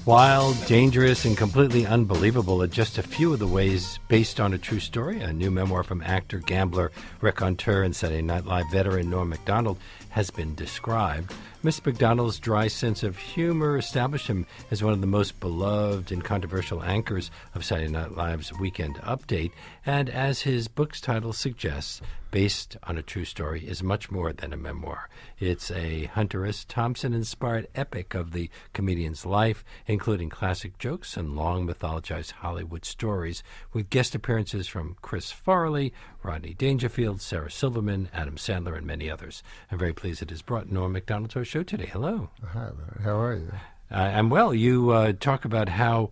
Wild, dangerous, and completely unbelievable are just a few of the ways based on a true story. A new memoir from actor, gambler, raconteur, and Saturday Night Live veteran Norm MacDonald has been described. Mr. MacDonald's dry sense of humor established him as one of the most beloved and controversial anchors of Saturday Night Live's Weekend Update, and as his book's title suggests, based on a true story, is much more than a memoir. It's a Hunter S. Thompson-inspired epic of the comedian's life, including classic jokes and long mythologized Hollywood stories, with guest appearances from Chris Farley, Rodney Dangerfield, Sarah Silverman, Adam Sandler, and many others. I'm very pleased it has brought Norm MacDonald to our show today. Hello. Hi, Larry. How are you? I'm well. You talk about how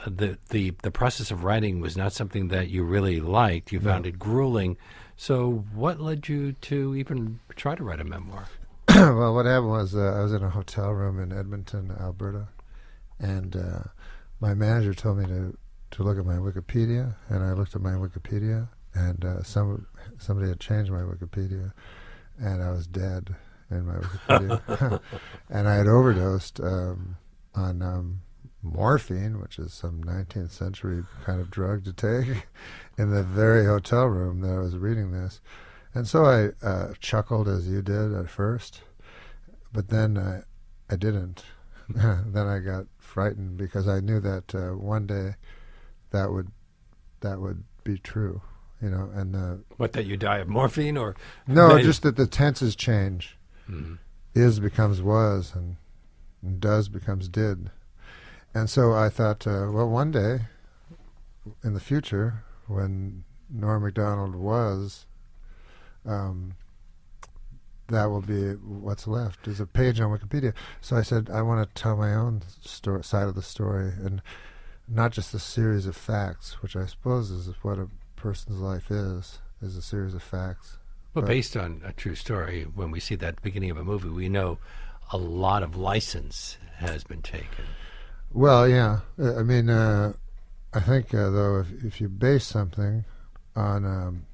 the process of writing was not something that you really liked. You found it grueling. So what led you to even try to write a memoir? Well, what happened was I was in a hotel room in Edmonton, Alberta, and my manager told me to look at my Wikipedia, and I looked at my Wikipedia, and somebody had changed my Wikipedia, and I was dead in my Wikipedia. And I had overdosed on morphine, which is some 19th century kind of drug to take, in the very hotel room that I was reading this. And so I chuckled as you did at first, but then I didn't. Then I got frightened because I knew that one day that would be true, you know. And what, that you die of morphine, or no, just that the tenses change. Mm-hmm. Is becomes was, and does becomes did. And so I thought, well, one day in the future, when Norm MacDonald was, that will be what's left, is a page on Wikipedia. So I said, I want to tell my own side of the story, and not just a series of facts, which I suppose is what a person's life is a series of facts. Well, based on a true story, when we see that at the beginning of a movie, we know a lot of license has been taken. Well, yeah. I mean, I think, though, if you base something on...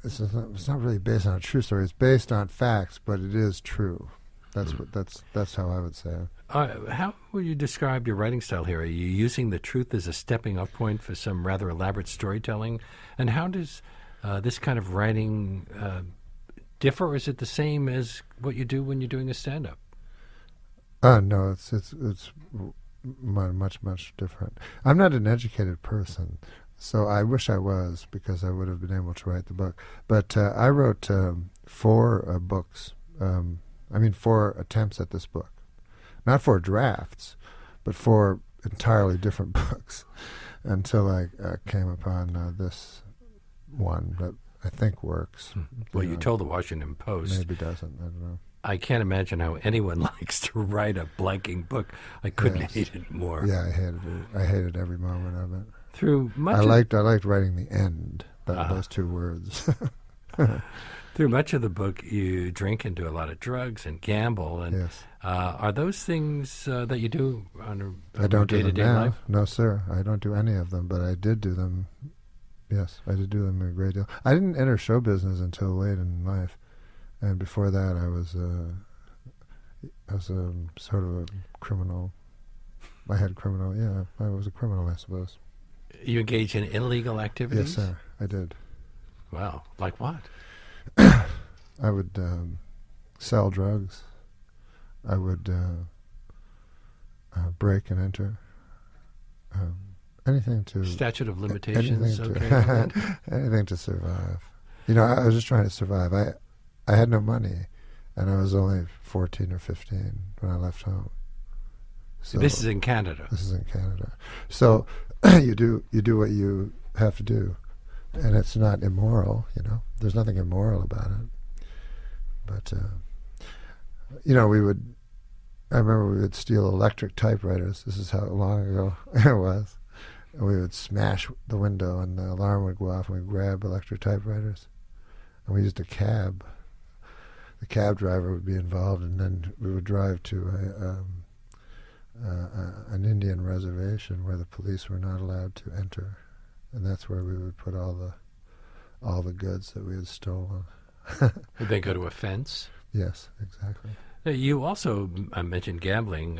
it's not really based on a true story. It's based on facts, but it is true. That's how I would say it. How would you describe your writing style here? Are you using the truth as a stepping-up point for some rather elaborate storytelling? And how does this kind of writing differ, or is it the same as what you do when you're doing a stand-up? No, it's much different. I'm not an educated person, so I wish I was, because I would have been able to write the book. But I wrote 4 books. 4 attempts at this book. Not 4 drafts, but 4 entirely different books, until I came upon this one that I think works. Well, you told the Washington Post. Maybe doesn't. I don't know. I can't imagine how anyone likes to write a blanking book. I couldn't hate it more. Yeah, I hated it. I hated every moment of it. Through much I liked writing the end. Those 2 words. Through much of the book, you drink and do a lot of drugs and gamble. And yes. Are those things that you do on I don't day-to-day do them now. life? No, sir. I don't do any of them, but I did do them. Yes, I did do them a great deal. I didn't enter show business until late in life. And before that, I was sort of a criminal. I had criminal. Yeah, I was a criminal, I suppose. You engage in illegal activities? Yes, sir. I did. Wow. Like what? I would sell drugs. I would break and enter. Anything to... Statute of limitations, anything to survive. You know, I was just trying to survive. I had no money, and I was only 14 or 15 when I left home. So this is in Canada. This is in Canada. So you do what you have to do, and it's not immoral. You know, there's nothing immoral about it. But you know, I remember we would steal electric typewriters. This is how long ago it was. And we would smash the window, and the alarm would go off, and we'd grab electric typewriters. And we used a cab. The cab driver would be involved, and then we would drive to an Indian reservation where the police were not allowed to enter, and that's where we would put all the goods that we had stolen. Would they go to a fence? Yes, exactly. You also mentioned gambling.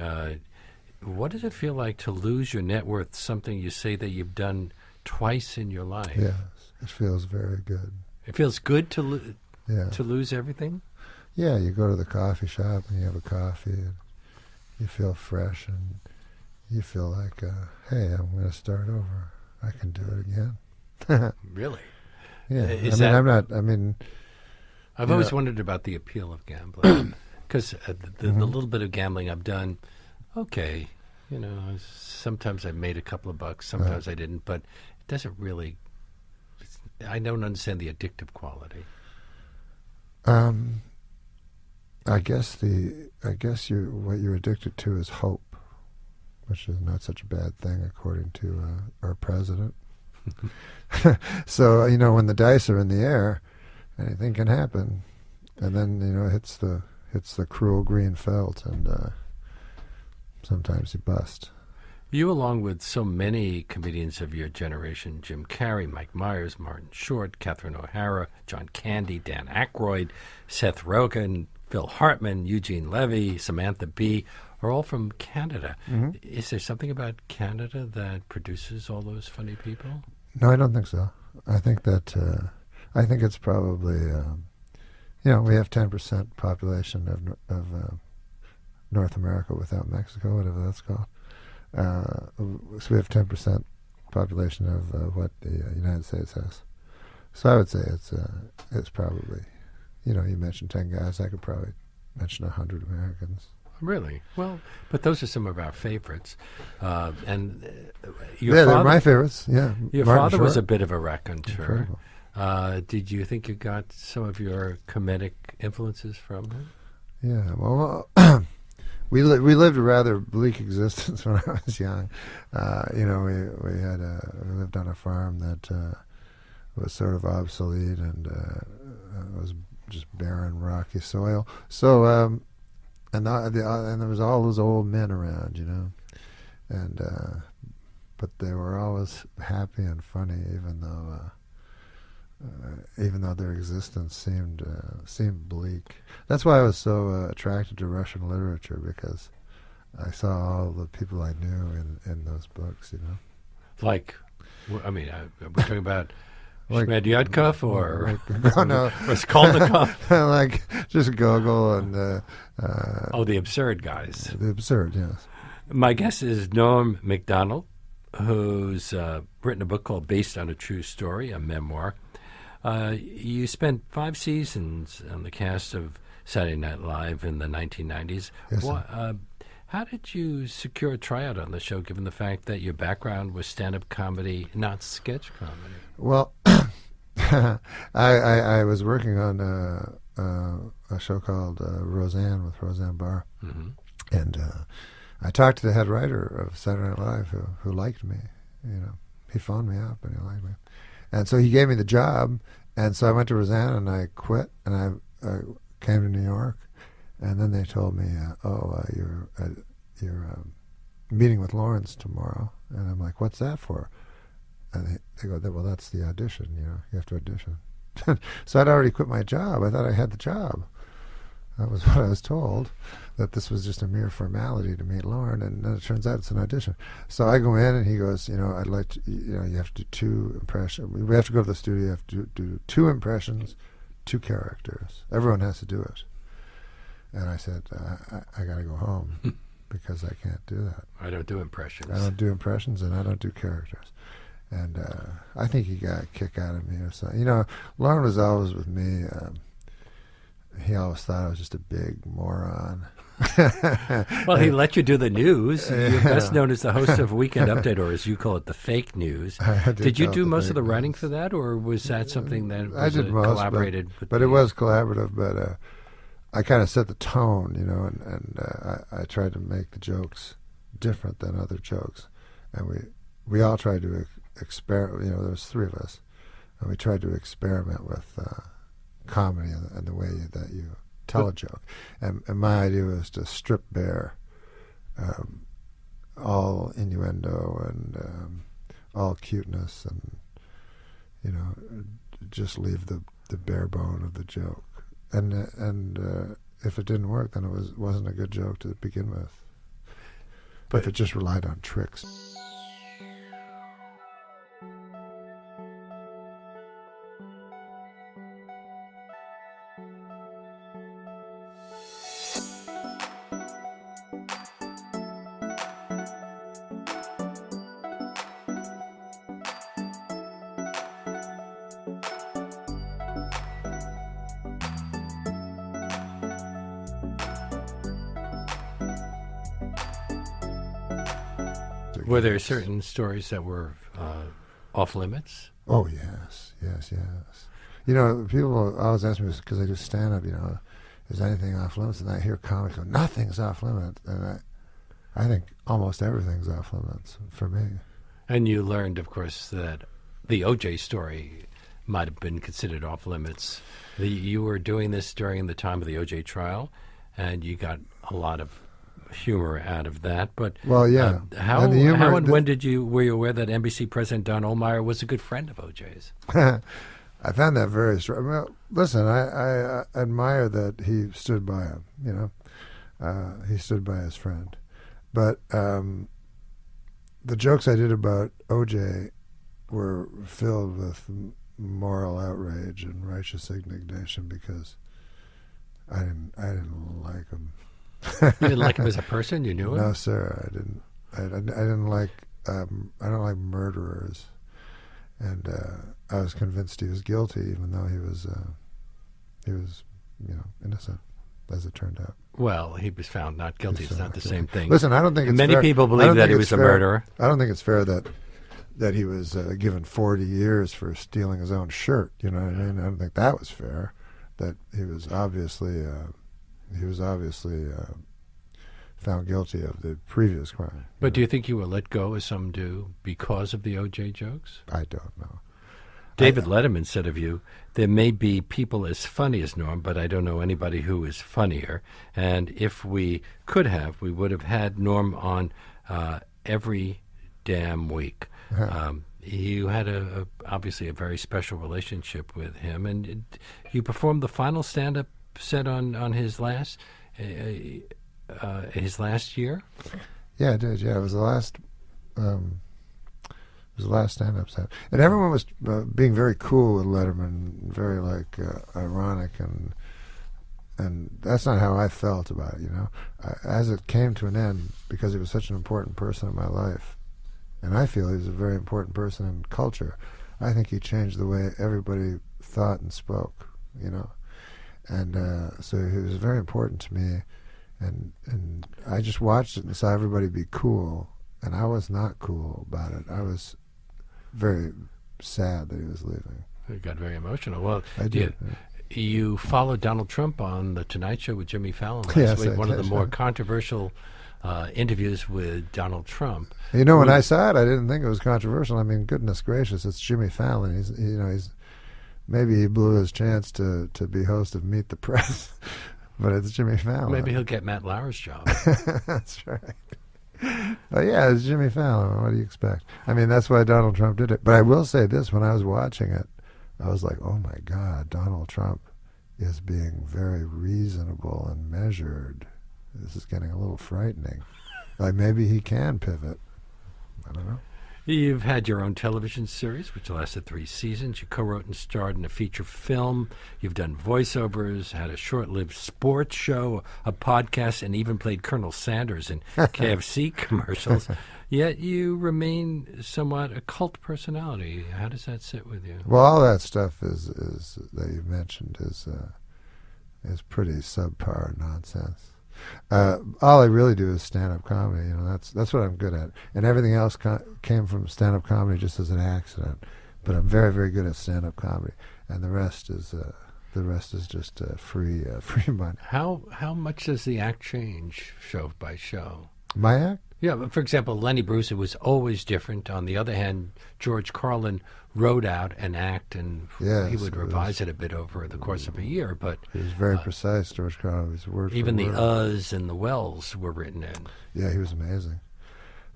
What does it feel like to lose your net worth, something you say that you've done twice in your life? Yes, it feels very good. It feels good to Yeah. to lose everything? Yeah, you go to the coffee shop and you have a coffee and you feel fresh and you feel like, hey, I'm going to start over. I can do it again. Really? Yeah. Is I've you always know- wondered about the appeal of gambling. Because the little bit of gambling I've done, okay, sometimes I made a couple of bucks, sometimes I didn't, but it doesn't really, I don't understand the addictive quality. I guess what you're addicted to is hope, which is not such a bad thing according to our president. So when the dice are in the air, anything can happen, and then it hits the cruel green felt, and sometimes you bust. You, along with so many comedians of your generation, Jim Carrey, Mike Myers, Martin Short, Catherine O'Hara, John Candy, Dan Aykroyd, Seth Rogen, Phil Hartman, Eugene Levy, Samantha Bee, are all from Canada. Mm-hmm. Is there something about Canada that produces all those funny people? No, I don't think so. I think it's probably we have 10% population of North America without Mexico, whatever that's called. So we have 10% population of what the United States has. So I would say it's probably, you mentioned 10 guys. I could probably mention 100 Americans. Really? Well, but those are some of our favorites. And they're my favorites. Yeah. Your Martin father was Short. a bit of a raconteur. Incredible. Did you think you got some of your comedic influences from him? Yeah. Well, we lived a rather bleak existence when I was young. We lived on a farm that was sort of obsolete and it was just barren, rocky soil. So and there was all those old men around, and but they were always happy and funny, even though their existence seemed bleak. That's why I was so attracted to Russian literature, because I saw all the people I knew in those books. Like, we're talking about Shmedyadkov or Raskolnikov? Like just Gogol and the absurd guys. The absurd, yes. My guest is Norm MacDonald, who's written a book called Based on a True Story, a memoir. You spent 5 seasons on the cast of Saturday Night Live in the 1990s. Yes, sir. How did you secure a tryout on the show, given the fact that your background was stand-up comedy, not sketch comedy? Well, I was working on a show called Roseanne with Roseanne Barr, Mm-hmm. and I talked to the head writer of Saturday Night Live who liked me. He phoned me up and he liked me, and so he gave me the job. And so I went to Roseanne and I quit, and I came to New York, and then they told me, you're meeting with Lawrence tomorrow, and I'm like, what's that for? And they go, well, that's the audition. You have to audition. So I'd already quit my job. I thought I had the job. That was what I was told, that this was just a mere formality to meet Lauren, and then it turns out it's an audition. So I go in, and he goes, I'd like to, you have to do 2 impressions. We have to go to the studio, you have to do 2 impressions, 2 characters. Everyone has to do it. And I said, I got to go home because I can't do that. I don't do impressions. I don't do impressions, and I don't do characters. And I think he got a kick out of me or something. Lauren was always with me. He always thought I was just a big moron. Well, he let you do the news. You're best known as the host of Weekend Update, or as you call it, the fake news. Did you do most of the writing for that, or was that something that was I did most, collaborated? But it was collaborative. But I kind of set the tone, and I tried to make the jokes different than other jokes, and we all tried to experiment. There was 3 of us, and we tried to experiment with comedy and the way that you tell a joke. And my idea was to strip bare all innuendo and all cuteness, and just leave the bare bone of the joke. And if it didn't work, then it wasn't a good joke to begin with. But if it just relied on tricks. were there certain stories that were off limits? Oh, yes. You know, people always ask me, because I do stand-up, you know, is anything off limits? And I hear comics go, nothing's off limits. And I think almost everything's off limits for me. And you learned, of course, that the O.J. story might have been considered off limits. You were doing this during the time of the O.J. trial, and you got a lot of humor out of that. But well, yeah. How and when were you aware that NBC President Don Ohlmeyer was a good friend of O.J.'s? I found that very strange. Well, listen, I admire that he stood by him. You know, he stood by his friend. But the jokes I did about O.J. were filled with moral outrage and righteous indignation because I didn't like him. You didn't like him as a person? You knew him? No, sir, I didn't. I didn't like. I don't like murderers, and I was convinced he was guilty, even though he was, you know, innocent, as it turned out. Well, he was found not guilty. It's not the same thing. Listen, I don't think it's many fair. people believe that he was a murderer. I don't think it's fair that he was given 40 years for stealing his own shirt. You know what I mean? I don't think that was fair. That he was obviously found guilty of the previous crime. But do you think you were let go, as some do, because of the O.J. jokes? I don't know. David Letterman said of you, there may be people as funny as Norm, but I don't know anybody who is funnier. And if we could have, we would have had Norm on every damn week. You had obviously a very special relationship with him, and you performed the final stand-up set on his last year. Yeah, I did. Yeah, it was the last. It was the last stand-up set, and everyone was being very cool with Letterman, very ironic, and that's not how I felt about it. You know, as it came to an end, because he was such an important person in my life, and I feel he was a very important person in culture. I think he changed the way everybody thought and spoke. You know. And so he was very important to me, and I just watched it and saw everybody be cool, and I was not cool about it. I was very sad that he was leaving. You got very emotional. Well, I did. You followed Donald Trump on The Tonight Show with Jimmy Fallon last week, one of the more controversial interviews with Donald Trump. You know, when I saw it, I didn't think it was controversial. I mean, goodness gracious, it's Jimmy Fallon. He's maybe he blew his chance to be host of Meet the Press, but it's Jimmy Fallon. Maybe he'll get Matt Lauer's job. That's right. But yeah, it's Jimmy Fallon. What do you expect? I mean, that's why Donald Trump did it. But I will say this, when I was watching it, I was like, oh my God, Donald Trump is being very reasonable and measured. This is getting a little frightening. Like, maybe he can pivot. I don't know. You've had your own television series, which lasted 3 seasons. You co-wrote and starred in a feature film. You've done voiceovers, had a short-lived sports show, a podcast, and even played Colonel Sanders in KFC commercials. Yet you remain somewhat a cult personality. How does that sit with you? Well, all that stuff is that you mentioned is pretty subpar nonsense. All I really do is stand-up comedy. You know, that's what I'm good at, and everything else came from stand-up comedy just as an accident. But I'm very, very good at stand-up comedy, and the rest is just free money. How much does the act change show by show? My act? Yeah, but for example, Lenny Bruce, it was always different. On the other hand, George Carlin wrote out an act, and he would revise it a bit over the course of a year. But he was very precise, George Carlin. His word even for the word. uhs and the wells were written in. Yeah, he was amazing.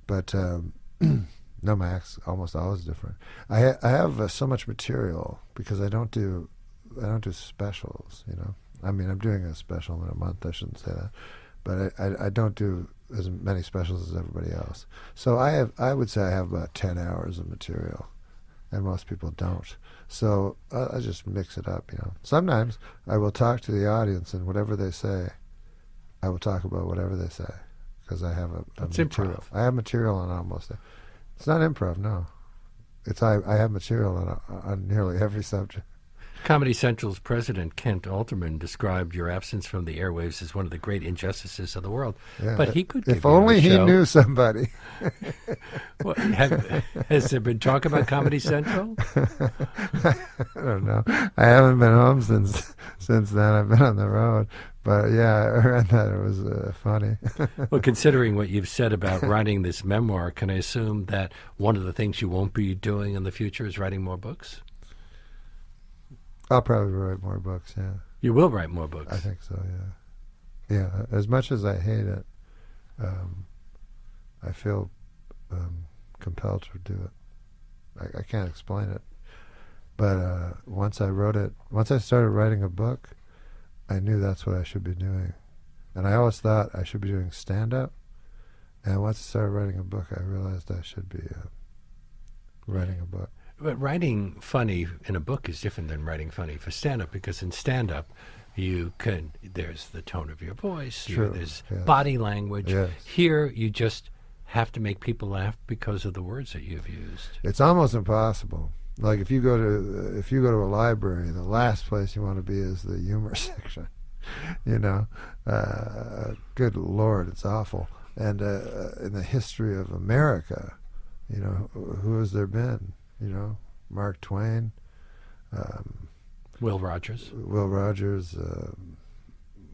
But no, my act's almost always different. I have so much material because I don't do specials. You know, I mean, I'm doing a special in a month. I shouldn't say that, but I don't do as many specials as everybody else. So I would say I have about 10 hours of material, and most people don't. So I just mix it up, you know. Sometimes I will talk to the audience, and whatever they say, I will talk about whatever they say, because I have a material. Improv. I have material on almost. It's not improv, no. It's I have material on nearly every subject. Comedy Central's president, Kent Alterman, described your absence from the airwaves as one of the great injustices of the world. Yeah, but he could give if you only a he show. knew somebody. Well, has there been talk about Comedy Central? I don't know. I haven't been home since then. I've been on the road. But yeah, I read that. It was funny. Well, considering what you've said about writing this memoir, can I assume that one of the things you won't be doing in the future is writing more books? I'll probably write more books, yeah. You will write more books. I think so, yeah. Yeah, as much as I hate it, I feel compelled to do it. I can't explain it. But once I started writing a book, I knew that's what I should be doing. And I always thought I should be doing stand-up. And once I started writing a book, I realized I should be writing a book. But writing funny in a book is different than writing funny for stand-up, because in stand-up, there's the tone of your voice, there's body language. Yes. Here, you just have to make people laugh because of the words that you've used. It's almost impossible. Like if you go to a library, the last place you want to be is the humor section. You know, good Lord, it's awful. And in the history of America, you know, who has there been? You know, Mark Twain, Will Rogers.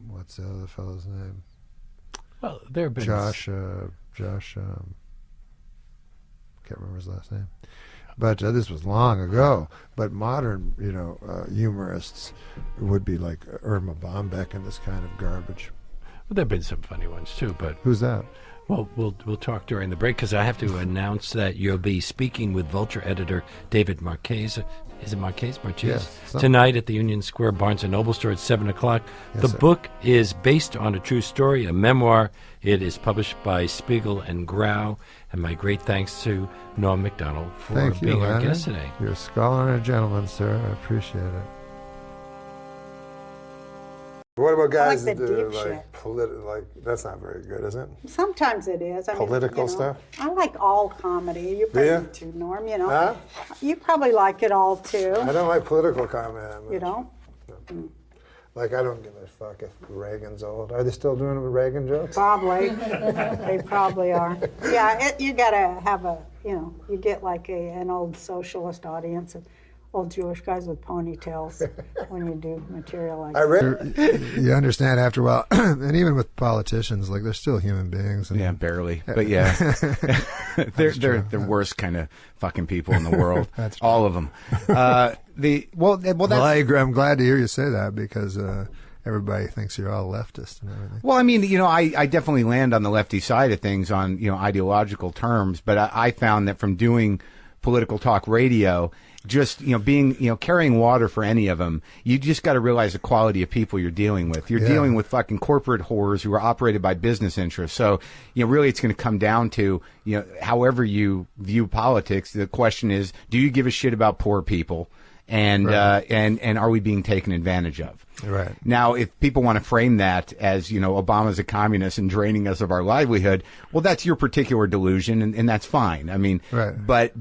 What's the other fellow's name? Well, there have been Josh. Can't remember his last name. But this was long ago. But modern, you know, humorists would be like Irma Bombeck and this kind of garbage. Well, there have been some funny ones too, but Who's that? well, we'll talk during the break, because I have to announce that you'll be speaking with Vulture editor David Marquez. Is it Marquez? Yes. Tonight at the Union Square Barnes & Noble store at 7 o'clock. Yes, the sir. book is based on a true story, a memoir. It is published by Spiegel and Grau. And my great thanks to Norm MacDonald for Thank you, being our Leonard. guest today. You're a scholar and a gentleman, sir. I appreciate it. What about guys like that the do dipshit. like that's not very good, is it? Sometimes it is. I mean, Political you know, stuff? I like all comedy. You probably ya? do too, Norm. You know, Huh? you probably like it all too. I don't like political comment. You don't? Like, I don't give a fuck if Reagan's old. Are they still doing it with Reagan jokes? Probably. They probably are. Yeah, you gotta have you get like an old socialist audience and old Jewish guys with ponytails when you do material like that. You understand after a while, and even with politicians, like they're still human beings. And Yeah, barely. But yeah, they're the worst kind of fucking people in the world. That's true. All of them. I'm glad to hear you say that, because everybody thinks you're all leftist and everything. Well, I mean, you know, I definitely land on the lefty side of things on, you know, ideological terms, but I found that from doing political talk radio, just, you know, being, you know, carrying water for any of them, you just got to realize the quality of people you're dealing with. You're dealing with fucking corporate whores who are operated by business interests. So, you know, really it's going to come down to, you know, however you view politics, the question is, do you give a shit about poor people? And, Right. and are we being taken advantage of? Right. Now, if people want to frame that as, you know, Obama's a communist and draining us of our livelihood, well, that's your particular delusion, and that's fine. I mean, Right. but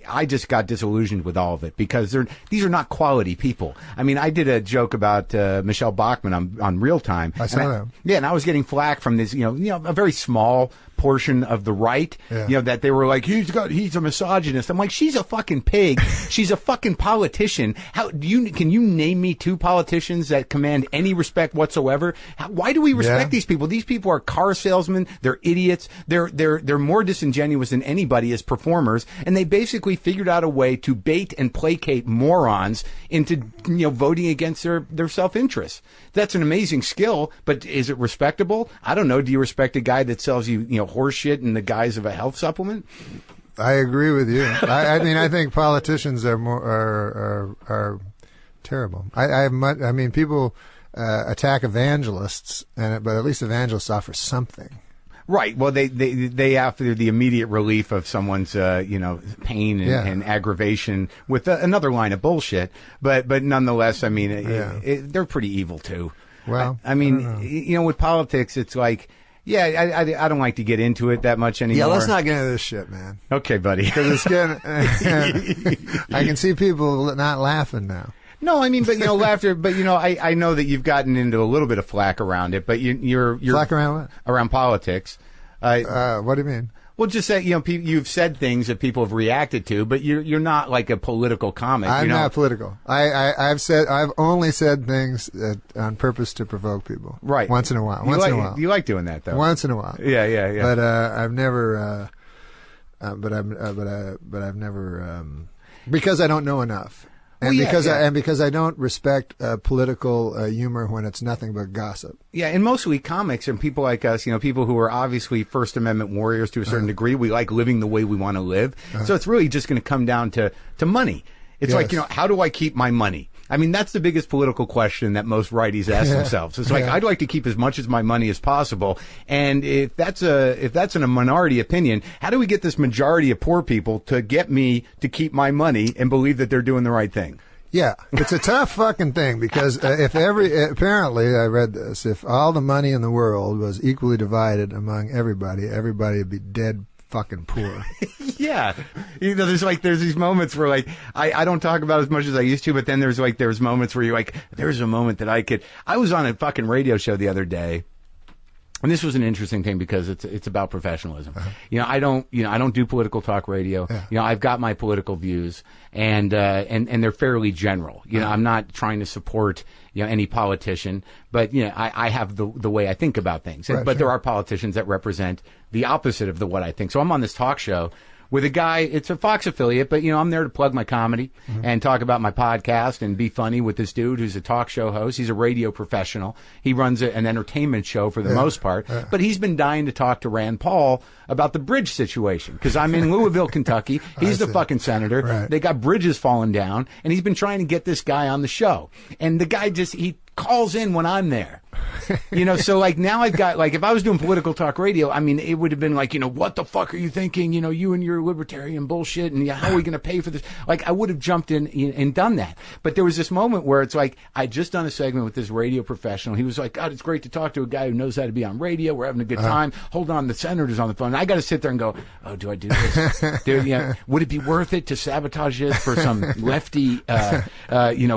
I just got disillusioned with all of it, because these are not quality people. I mean, I did a joke about Michelle Bachmann on Real Time. I saw that. Yeah, and I was getting flack from this, you know, a very small portion of the right, Yeah. you know, that they were like, he's a misogynist. I'm like, she's a fucking pig. She's a fucking politician. Can you name me two politicians that command any respect whatsoever? Why do we respect Yeah. these people? These people are car salesmen. They're idiots. They're more disingenuous than anybody as performers, and they basically figured out a way to bait and placate morons into, you know, voting against their self-interest. That's an amazing skill, but is it respectable? I don't know. Do you respect a guy that sells you, you know, horse shit in the guise of a health supplement? I agree with you. I mean, I think politicians are terrible. I mean, people attack evangelists, but at least evangelists offer something. Right. Well, they after the immediate relief of someone's pain and aggravation with another line of bullshit. But nonetheless, I mean, they're pretty evil too. Well, I mean, with politics, it's like, yeah, I don't like to get into it that much anymore. Yeah, let's not get into this shit, man. Okay, buddy. Because it's getting. I can see people not laughing now. No, I mean, but laughter. But I know that you've gotten into a little bit of flack around it. But you're flack around what? Around politics. What do you mean? Well, just say you've said things that people have reacted to, but you're not like a political comic. I'm not political. I've only said things on purpose to provoke people. Right. Once in a while. You like doing that though. Once in a while. Yeah. But I've never. But I've never. Because I don't know enough. And because I don't respect political humor when it's nothing but gossip. Yeah, and mostly comics and people like us, people who are obviously First Amendment warriors to a certain degree. We like living the way we want to live. So it's really just going to come down to money. It's like, how do I keep my money? I mean, that's the biggest political question that most righties ask themselves. It's like, I'd like to keep as much of my money as possible. And if that's in a minority opinion, how do we get this majority of poor people to get me to keep my money and believe that they're doing the right thing? Yeah, it's a tough fucking thing because apparently I read this, if all the money in the world was equally divided among everybody would be dead fucking poor. Yeah. There's these moments where I don't talk about as much as I used to, but then there's moments where you're like, there's a moment that I was on a fucking radio show the other day. And this was an interesting thing because it's about professionalism. I don't do political talk radio. I've got my political views and they're fairly general. I'm not trying to support any politician, but I have the way I think about things. But there are politicians that represent the opposite of what I think. So I'm on this talk show with a guy, it's a Fox affiliate, but I'm there to plug my comedy and talk about my podcast and be funny with this dude who's a talk show host. He's a radio professional. He runs an entertainment show for the most part, but he's been dying to talk to Rand Paul about the bridge situation because I'm in Louisville, Kentucky. He's the fucking senator. Right. They got bridges falling down, and he's been trying to get this guy on the show. And the guy he calls in when I'm there. So now I've got, if I was doing political talk radio, I mean, it would have been what the fuck are you thinking? You and your libertarian bullshit, and how are we going to pay for this? I would have jumped in and done that. But there was this moment where it's I just done a segment with this radio professional. He was like, God, it's great to talk to a guy who knows how to be on radio. We're having a good time. Hold on, the senator's on the phone. And I got to sit there and go, oh, do I do this? Would it be worth it to sabotage this for some lefty,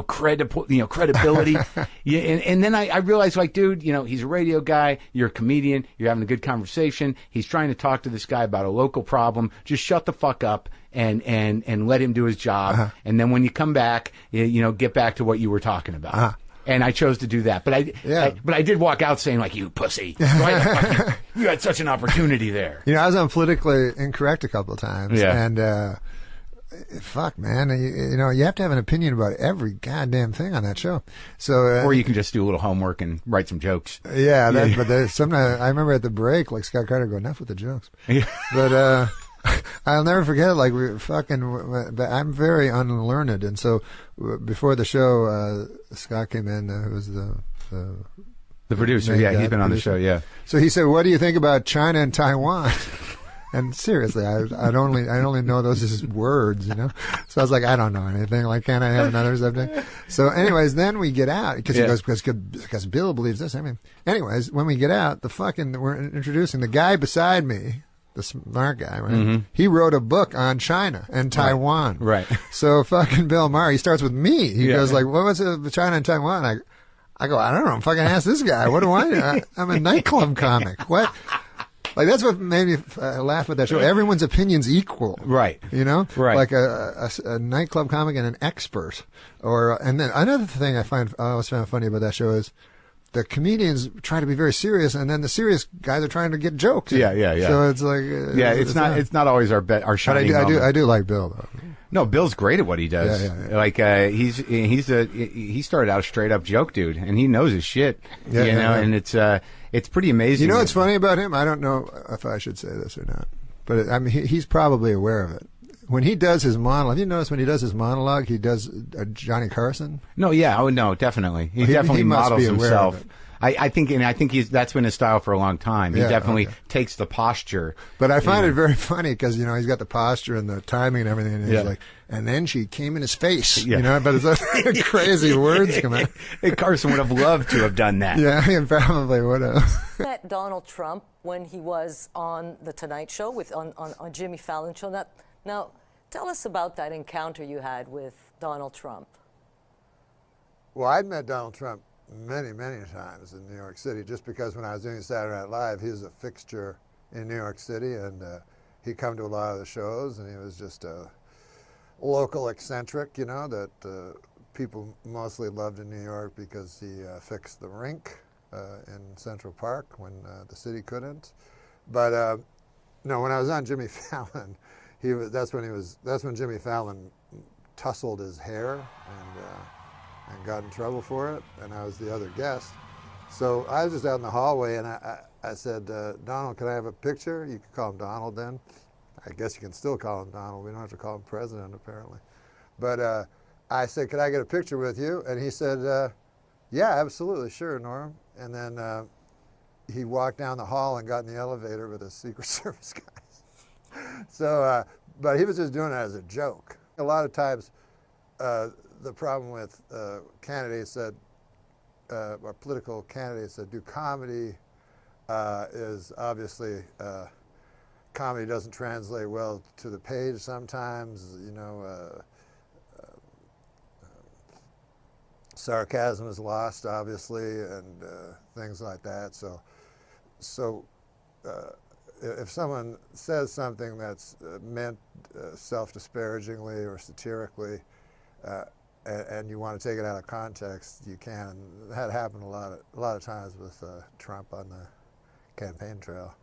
credibility? Yeah, and then I realized, dude, he's a radio guy. You're a comedian. You're having a good conversation. He's trying to talk to this guy about a local problem. Just shut the fuck up and let him do his job. And then when you come back, get back to what you were talking about. And I chose to do that. But I did walk out saying, you pussy. You had such an opportunity there. I was on Politically Incorrect a couple of times. Yeah. And, fuck, man. You have to have an opinion about every goddamn thing on that show. So, or you can just do a little homework and write some jokes. Yeah, but sometimes I remember at the break, Scott Carter go, enough with the jokes. Yeah. But I'll never forget it. I'm very unlearned, and so before the show, Scott came in, who was the producer. Yeah, he's been on the show. Yeah. So he said, "What do you think about China and Taiwan?" And seriously, I only know those as words, So I was like, I don't know anything. Can't I have another subject? So anyways, then we get out because he goes, because Bill believes this. Anyways, when we get out, we're introducing the guy beside me, the smart guy, right? Mm-hmm. He wrote a book on China and Taiwan. Right. So fucking Bill Maher, he starts with me. He goes what was it, China and Taiwan? I go, I don't know. Fucking ask this guy. What do I know? I'm a nightclub comic. What? That's what made me laugh at that show. Everyone's opinion's equal. Right. Right. Like a nightclub comic and an expert. And then another thing I always found funny about that show is the comedians try to be very serious, and then the serious guys are trying to get jokes. Yeah. So it's it's not always our shining moment. I do like Bill though. No, Bill's great at what he does. Yeah. He started out a straight up joke dude, and he knows his shit. And it's pretty amazing. What's funny about him? I don't know if I should say this or not, but he's probably aware of it. when he does his monologue, have you noticed when he does his monologue, he does Johnny Carson? No, yeah, oh no, definitely. He He definitely must models be aware of himself. it. I think that's been his style for a long time. He Yeah, definitely okay. takes the posture. But I find it very funny because, he's got the posture and the timing and everything. And he's Yeah. like, and then she came in his face, Yeah. but it's like crazy words come out. And Carson would have loved to have done that. Yeah, he probably would have. Met Donald Trump when he was on The Tonight Show on Jimmy Fallon show. Now, tell us about that encounter you had with Donald Trump. Well, I'd met Donald Trump many, many times in New York City, just because when I was doing Saturday Night Live, he was a fixture in New York City, and he'd come to a lot of the shows, and he was just a local eccentric, that people mostly loved in New York because he fixed the rink in Central Park when the city couldn't. But no, when I was on Jimmy Fallon, that's when Jimmy Fallon tousled his hair and got in trouble for it, and I was the other guest. So I was just out in the hallway, and I said, Donald, can I have a picture? You could call him Donald then. I guess you can still call him Donald. We don't have to call him President, apparently. But I said, could I get a picture with you? And he said, yeah, absolutely, sure, Norm. And then he walked down the hall and got in the elevator with his Secret Service guys. So, but he was just doing it as a joke. A lot of times, the problem with candidates or political candidates that do comedy is obviously comedy doesn't translate well to the page sometimes. Sarcasm is lost, obviously, and things like that. So if someone says something that's meant self-disparagingly or satirically, and you want to take it out of context, you can. And that happened a lot of times with Trump on the campaign trail.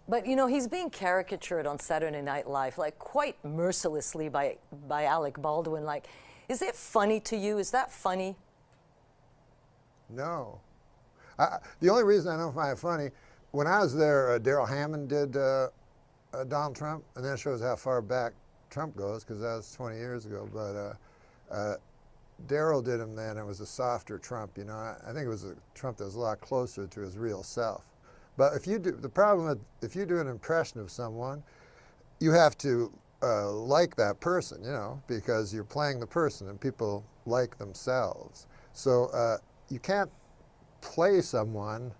But he's being caricatured on Saturday Night Live, like quite mercilessly by Alec Baldwin. Like, is it funny to you? Is that funny? No. The only reason I don't find it funny, when I was there, Darrell Hammond did Donald Trump, and that shows how far back Trump goes, because that was 20 years ago. But Darrell did him then. It was a softer Trump. I think it was a Trump that was a lot closer to his real self. But the problem with if you do an impression of someone, you have to like that person, because you're playing the person, and people like themselves. So you can't play someone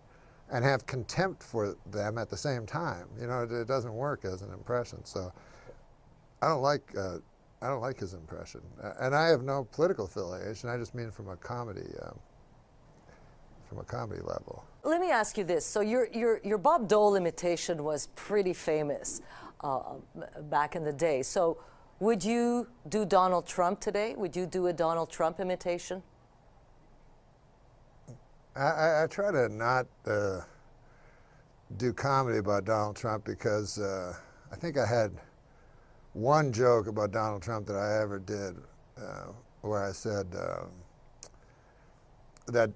and have contempt for them at the same time. It doesn't work as an impression. So I don't like his impression, and I have no political affiliation. I just mean from a comedy level. Let me ask you this. So your Bob Dole imitation was pretty famous back in the day. So would you do Donald Trump today? Would you do a Donald Trump imitation? I try to not do comedy about Donald Trump because I think I had one joke about Donald Trump that I ever did where I said that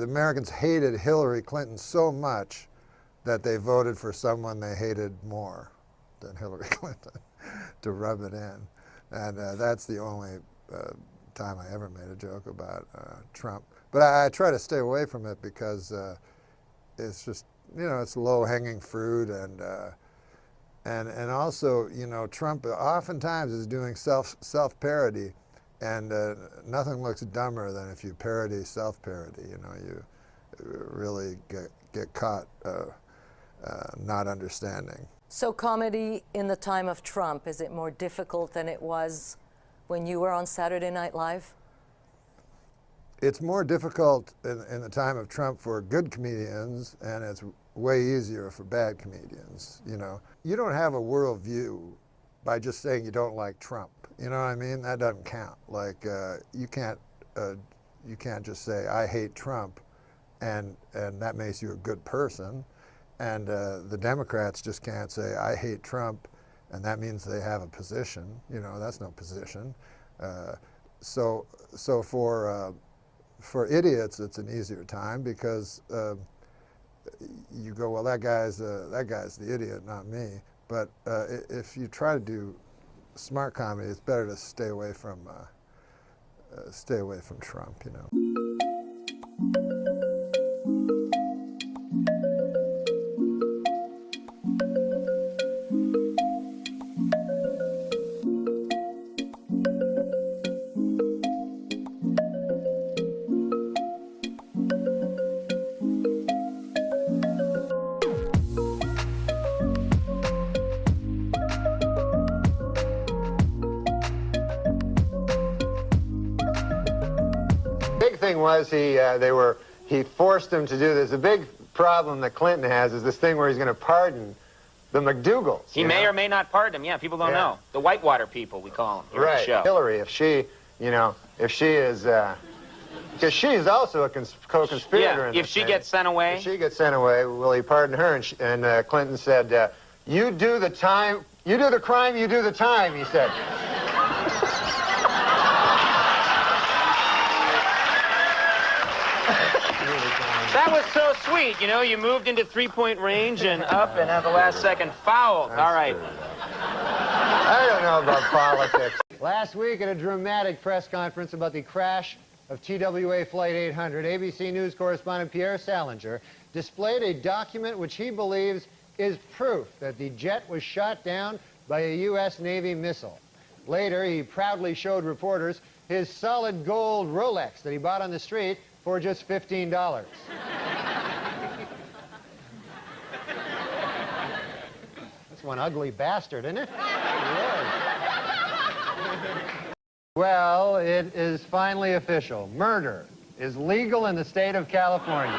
Americans hated Hillary Clinton so much that they voted for someone they hated more than Hillary Clinton to rub it in. And that's the only time I ever made a joke about Trump. But I try to stay away from it because it's just, it's low-hanging fruit, and also, Trump oftentimes is doing self-parody, and nothing looks dumber than if you parody self-parody. You really get caught not understanding. So comedy in the time of Trump, is it more difficult than it was when you were on Saturday Night Live? It's more difficult in the time of Trump for good comedians, and it's way easier for bad comedians. You don't have a worldview by just saying you don't like Trump. You know what I mean? That doesn't count. Like you can't just say I hate Trump, and that makes you a good person. And the Democrats just can't say I hate Trump, and that means they have a position. That's no position. So for idiots, it's an easier time because you go, well, that guy's the idiot, not me. But if you try to do smart comedy, it's better to stay away from Trump, you know. Big thing was he forced him to do this. The big problem that Clinton has is this thing where he's going to pardon the McDougalls. He may or may not pardon them. Yeah, people don't know. The Whitewater people, we call them here at the show. Hillary, if she is, because she is also a co-conspirator. Yeah, if she gets sent away. If she gets sent away, will he pardon her? And Clinton said, "You do the time, you do the crime, you do the time," he said. That was so sweet. You know, you moved into three-point range and up and at the last second fouled. All right. I don't know about politics. Last week at a dramatic press conference about the crash of TWA Flight 800, ABC News correspondent Pierre Salinger displayed a document which he believes is proof that the jet was shot down by a U.S. Navy missile. Later, he proudly showed reporters his solid gold Rolex that he bought on the street for just $15. That's one ugly bastard, isn't it? Well, it is finally official. Murder is legal in the state of California.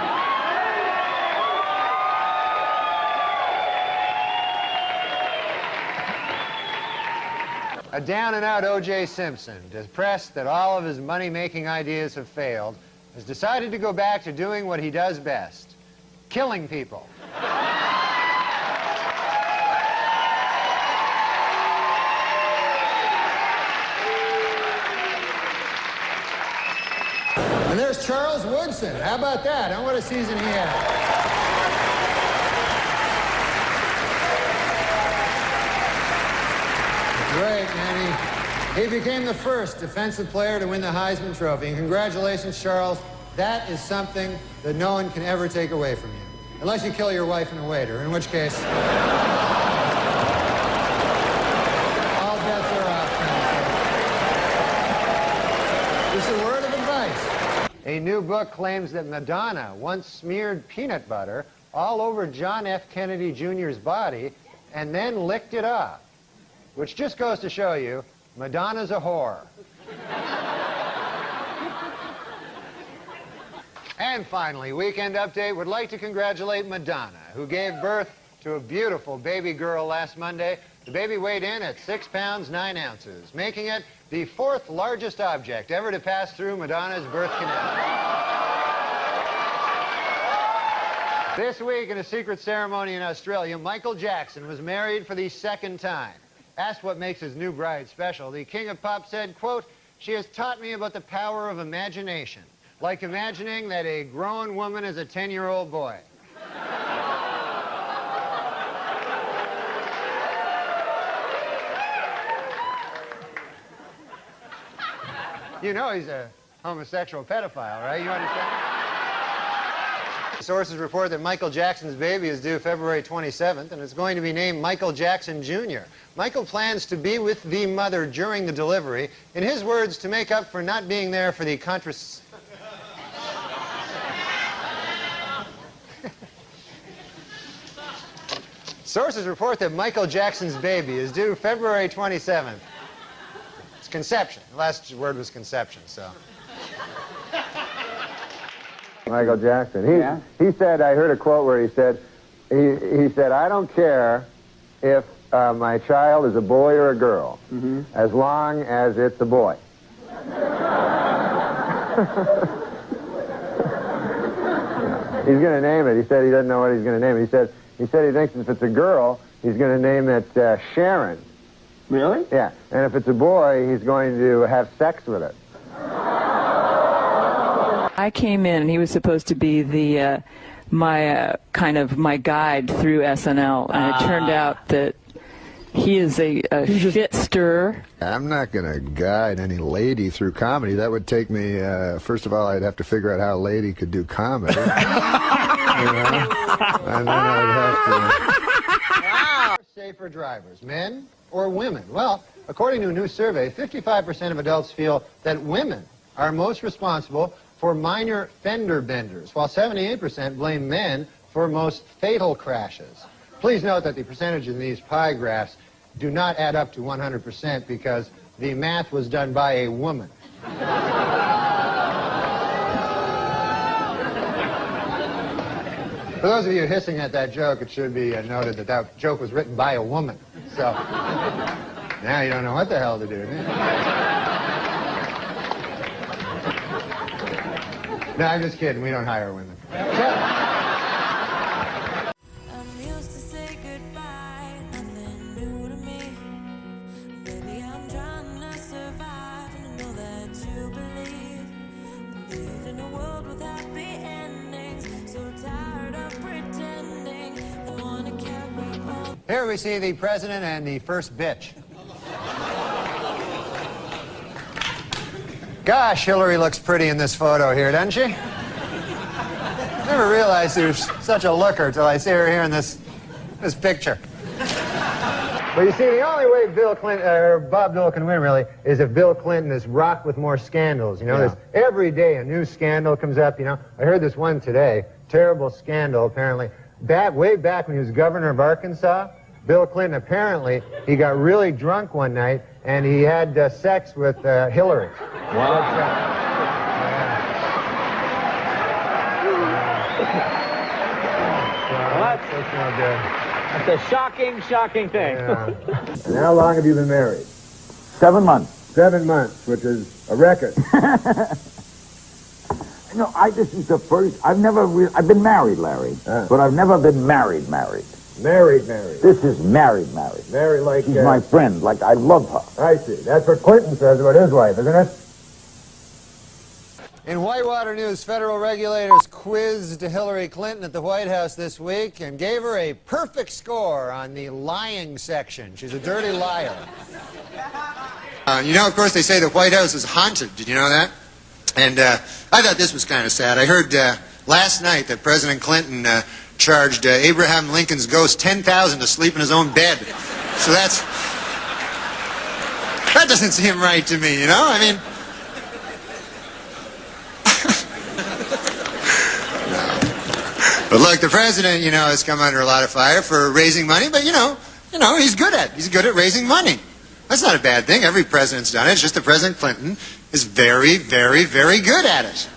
A down-and-out O.J. Simpson, depressed that all of his money-making ideas have failed, has decided to go back to doing what he does best, killing people. And there's Charles Woodson. How about that? Huh? What a season he had. Great, man. He became the first defensive player to win the Heisman Trophy. And congratulations, Charles. That is something that no one can ever take away from you. Unless you kill your wife and a waiter, in which case... all bets are off. Just a word of advice. A new book claims that Madonna once smeared peanut butter all over John F. Kennedy Jr.'s body and then licked it off. Which just goes to show you, Madonna's a whore. And finally, Weekend Update would like to congratulate Madonna, who gave birth to a beautiful baby girl last Monday. The baby weighed in at 6 pounds, 9 ounces, making it the 4th largest object ever to pass through Madonna's birth canal. This week, in a secret ceremony in Australia, Michael Jackson was married for the 2nd time. Asked what makes his new bride special, the King of Pop said, quote, "She has taught me about the power of imagination, like imagining that a grown woman is a 10-year-old boy." You know he's a homosexual pedophile, right? You understand? Sources report that Michael Jackson's baby is due February 27th, and it's going to be named Michael Jackson Jr. Michael plans to be with the mother during the delivery, in his words, to make up for not being there for the Sources report that Michael Jackson's baby is due February 27th. It's conception. The last word was conception, so... Michael Jackson. He said, I heard a quote where he said, "I don't care if my child is a boy or a girl, as long as it's a boy." He's going to name it. He said he doesn't know what he's going to name it. He said he thinks if it's a girl, he's going to name it Sharon. Really? Yeah. And if it's a boy, he's going to have sex with it. I came in and he was supposed to be the my guide through SNL, and it turned out that He is a shit stirrer. I'm not going to guide any lady through comedy. That would take me, first of all, I'd have to figure out how a lady could do comedy. You know? And then I'd have to... Safer drivers, men or women? Well, according to a new survey, 55% of adults feel that women are most responsible for minor fender benders, while 78% blame men for most fatal crashes. Please note that the percentages in these pie graphs do not add up to 100% because the math was done by a woman. For those of you hissing at that joke, it should be noted that that joke was written by a woman. So now you don't know what the hell to do. No, I'm just kidding. We don't hire women. Here we see the president and the first bitch. Gosh, Hillary looks pretty in this photo here, doesn't she? Never realized she was such a looker till I see her here in this picture. But you see, the only way Bill Clinton, or Bob Dole can win, really, is if Bill Clinton is rocked with more scandals. You know, there's every day a new scandal comes up, you know. I heard this one today, terrible scandal, apparently. Way back when he was governor of Arkansas, Bill Clinton, apparently, he got really drunk one night, and he had sex with Hillary. Wow. That's no good. That's a shocking thing. Yeah. And how long have you been married? 7 months. 7 months, which is a record. No, this is the first, I've been married, Larry, but I've never been married. Married. This is married. Married like... She's my friend, like I love her. I see. That's what Clinton says about his wife, isn't it? In Whitewater News, federal regulators quizzed Hillary Clinton at the White House this week and gave her a perfect score on the lying section. She's a dirty liar. You know, of course, they say the White House is haunted. Did you know that? And I thought this was kind of sad. I heard last night that President Clinton charged Abraham Lincoln's ghost $10,000 to sleep in his own bed. So that doesn't seem right to me, you know? I mean... No. But look, the president, you know, has come under a lot of fire for raising money, but, you know, he's good at raising money. That's not a bad thing. Every president's done it. It's just that President Clinton is very, very, very good at it.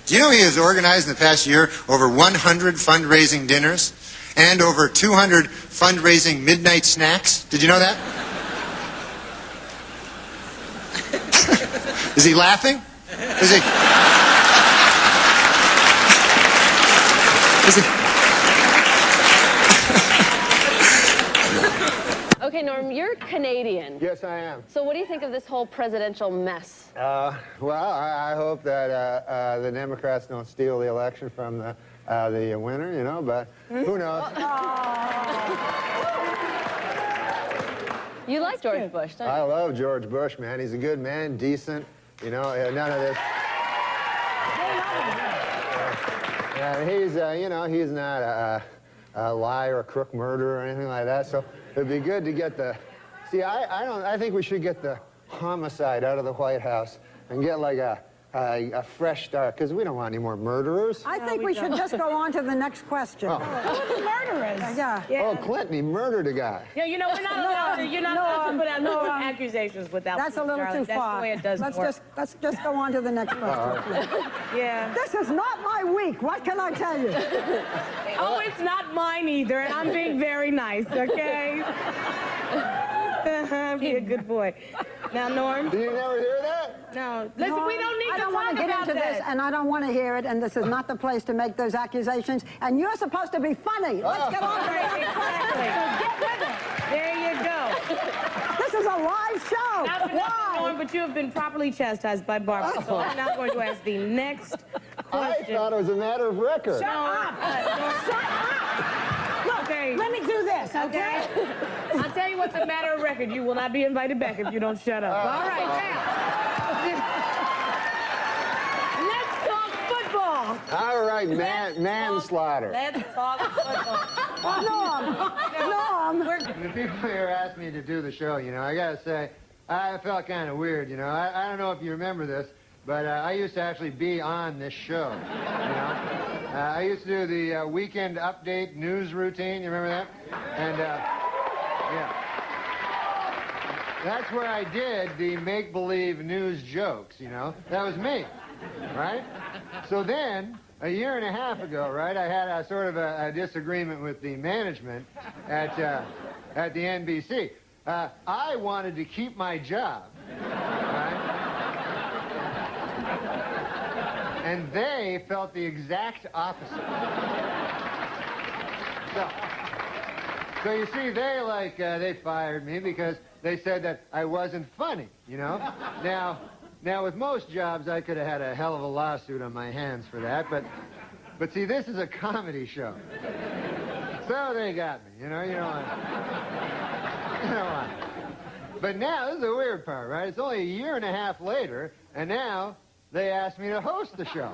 Do you know he has organized in the past year over 100 fundraising dinners and over 200 fundraising midnight snacks? Did you know that? Is he laughing? Is he... Okay, Norm, you're Canadian. Yes, I am. So what do you think of this whole presidential mess? Well, I hope that the Democrats don't steal the election from the winner, you know, but who knows? You like George Bush, don't you? I love George Bush, man. He's a good man, decent, you know, none of this. He's, you know, he's not a liar, a crook, murderer, or anything like that, so it'd be good to get the... See, I think we should get the homicide out of the White House and get like a fresh start, because we don't want any more murderers. I think we should just go on to the next question. Who are the murderers? Yeah. Oh, Clinton, he murdered a guy. Yeah, you know, we're not allowed to, you're not allowed to put out no accusations without... That's a little too far. That's the way it does work. Let's just go on to the next question. Yeah. This is not my week. What can I tell you? Oh, it's not mine either, and I'm being very nice, okay? Be a good boy. Now, Norm. Did you never hear that? No. Listen, Norm, we don't need I to don't want talk to get about into this. this, and I don't want to hear it, and this is not the place to make those accusations, and you're supposed to be funny. Let's get on to the next question. So get with it. There you go. This is a live show. Why? Norm, but you have been properly chastised by Barbara, so I'm now going to ask the next question. I thought it was a matter of record. Shut up. Shut up. Look, let me do this. okay? I'll tell you what's a matter of record. You will not be invited back if you don't shut up. All right, now. Let's talk football. All right, manslaughter. Let's talk football. The people here asked me to do the show, you know, I gotta say, I felt kind of weird, you know. I don't know if you remember this, but I used to actually be on this show, you know. I used to do the weekend update news routine, you remember that? And, yeah. That's where I did the make-believe news jokes, you know. That was me, right? So then, a year and a half ago, right, I had a sort of a disagreement with the management at the NBC. I wanted to keep my job, right? And they felt the exact opposite. So you see, they fired me because they said that I wasn't funny, you know? Now, with most jobs, I could have had a hell of a lawsuit on my hands for that, but see, this is a comedy show. So they got me, you know what? But now, this is the weird part, right? It's only a year and a half later, and now they asked me to host the show.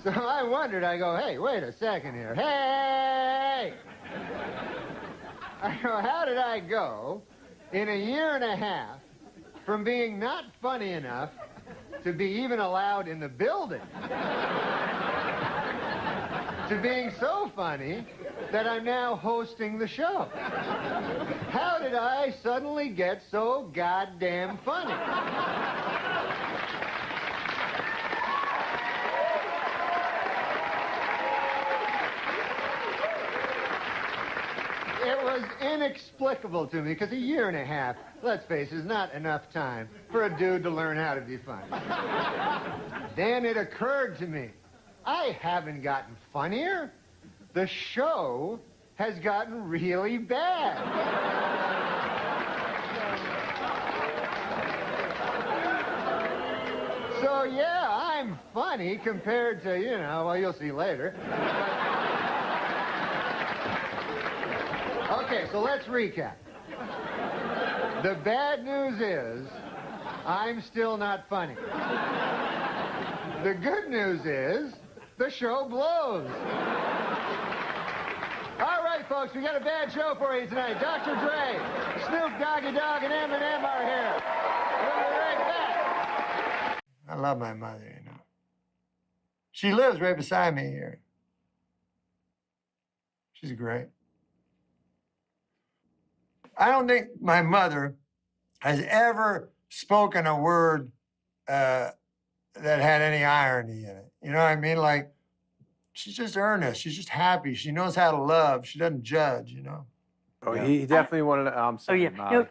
So I wondered, I go, hey, wait a second here. Hey! I go, how did I go in a year and a half from being not funny enough to be even allowed in the building to being so funny that I'm now hosting the show? How did I suddenly get so goddamn funny? It was inexplicable to me, because a year and a half, let's face it, is not enough time for a dude to learn how to be funny. Then it occurred to me, I haven't gotten funnier. The show has gotten really bad. So yeah, I'm funny compared to, you know, well, you'll see later. Okay, so let's recap. The bad news is, I'm still not funny. The good news is, the show blows. All right, folks, we got a bad show for you tonight. Dr. Dre, Snoop Doggy Dogg, and Eminem are here. We'll be right back. I love my mother, you know. She lives right beside me here. She's great. I don't think my mother has ever spoken a word that had any irony in it. You know what I mean? Like, she's just earnest. She's just happy. She knows how to love. She doesn't judge, you know? Oh, he definitely wanted to. I'm sorry, Molly.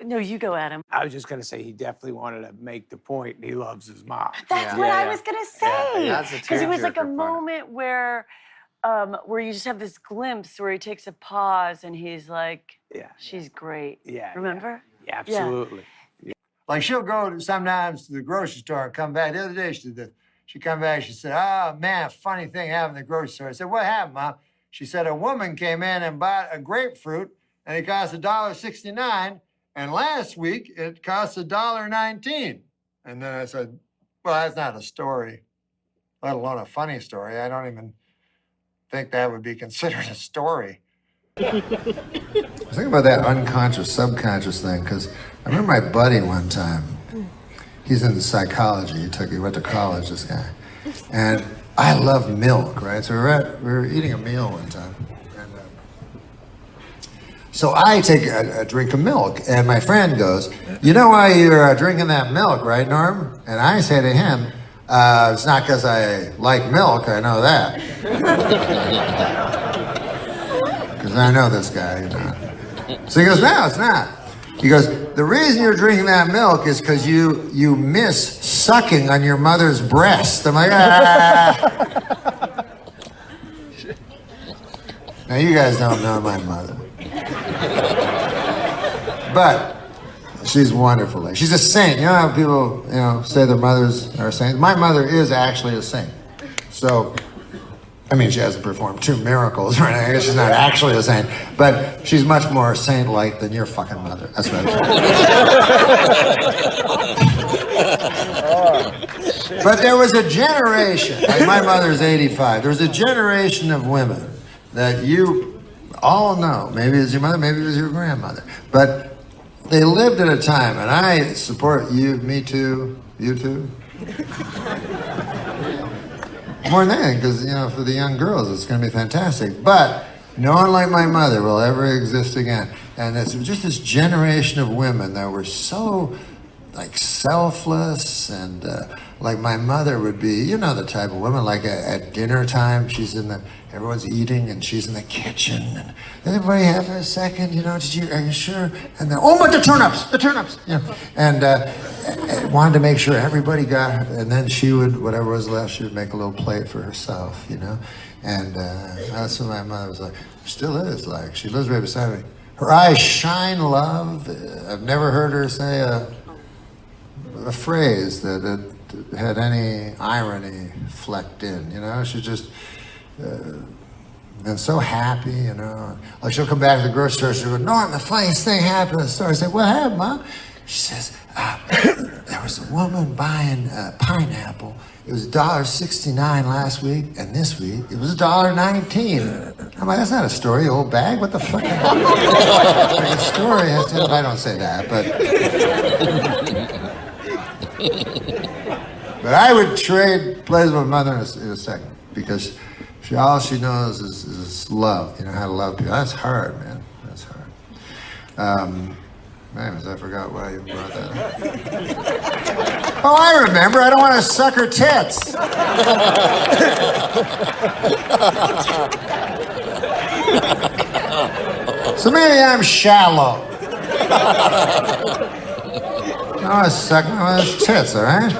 No, you go, Adam. I was just going to say he definitely wanted to make the point he loves his mom. That's what I was gonna say. That's a Because it was like a tearjerker moment where you just have this glimpse where he takes a pause and he's like, she's great. Yeah. Remember? Yeah, absolutely. Yeah. Like, she'll go sometimes to the grocery store and come back. The other day, she did this. She come back, she said, oh, man, funny thing happened in the grocery store. I said, what happened, Mom? She said, a woman came in and bought a grapefruit, and it cost $1.69, and last week, it cost $1.19. And then I said, well, that's not a story, let alone a funny story. I don't even think that would be considered a story. Think about that unconscious, subconscious thing, because I remember my buddy one time, he's into psychology, he went to college, this guy, and I love milk, right? So we were eating a meal one time, and so I take a drink of milk, and my friend goes, you know why you're drinking that milk, right, Norm? And I say to him, it's not because I like milk, I know that. Because I know this guy, you know. So he goes, no, it's not. He goes, the reason you're drinking that milk is because you miss sucking on your mother's breast. I'm like, ah. Now, you guys don't know my mother. But she's wonderful. Like, she's a saint. You know how people, say their mothers are saints? My mother is actually a saint. So I mean, she hasn't performed 2 miracles, right? I guess she's not actually a saint, but she's much more saint-like than your fucking mother. That's what I'm saying. But there was a generation, like my mother's 85, there was a generation of women that you all know. Maybe it was your mother, maybe it was your grandmother. But they lived at a time, and I support you, me too, you too. More than anything, because, you know, for the young girls, it's going to be fantastic. But no one like my mother will ever exist again. And it's just this generation of women that were so, like, selfless and, like my mother would be, you know, the type of woman, like at dinner time, everyone's eating and she's in the kitchen. And everybody have a second, you know, are you sure? And then, oh, but the turnips, you know. And wanted to make sure everybody got, and then she would, whatever was left, she would make a little plate for herself, you know. And that's what my mother was like, still is like, she lives right beside me. Her eyes shine love. I've never heard her say a phrase that had any irony flecked in, you know. She just been so happy, you know. Like she'll come back to the grocery store, she'll go, Norm, the funniest thing happened at the store. I say, what happened, Mom? She says, there was a woman buying pineapple. It was $1.69 last week, and this week it was $1.19. I'm like, that's not a story, old bag. What the fuck? A story. I don't say that, but I would trade places with my mother in a second, because all she knows is love. You know how to love people. That's hard, man. That's hard. Man, I forgot why you brought that up. Oh, I remember. I don't want to suck her tits. So maybe I'm shallow. I want to suck my mother's tits, all right?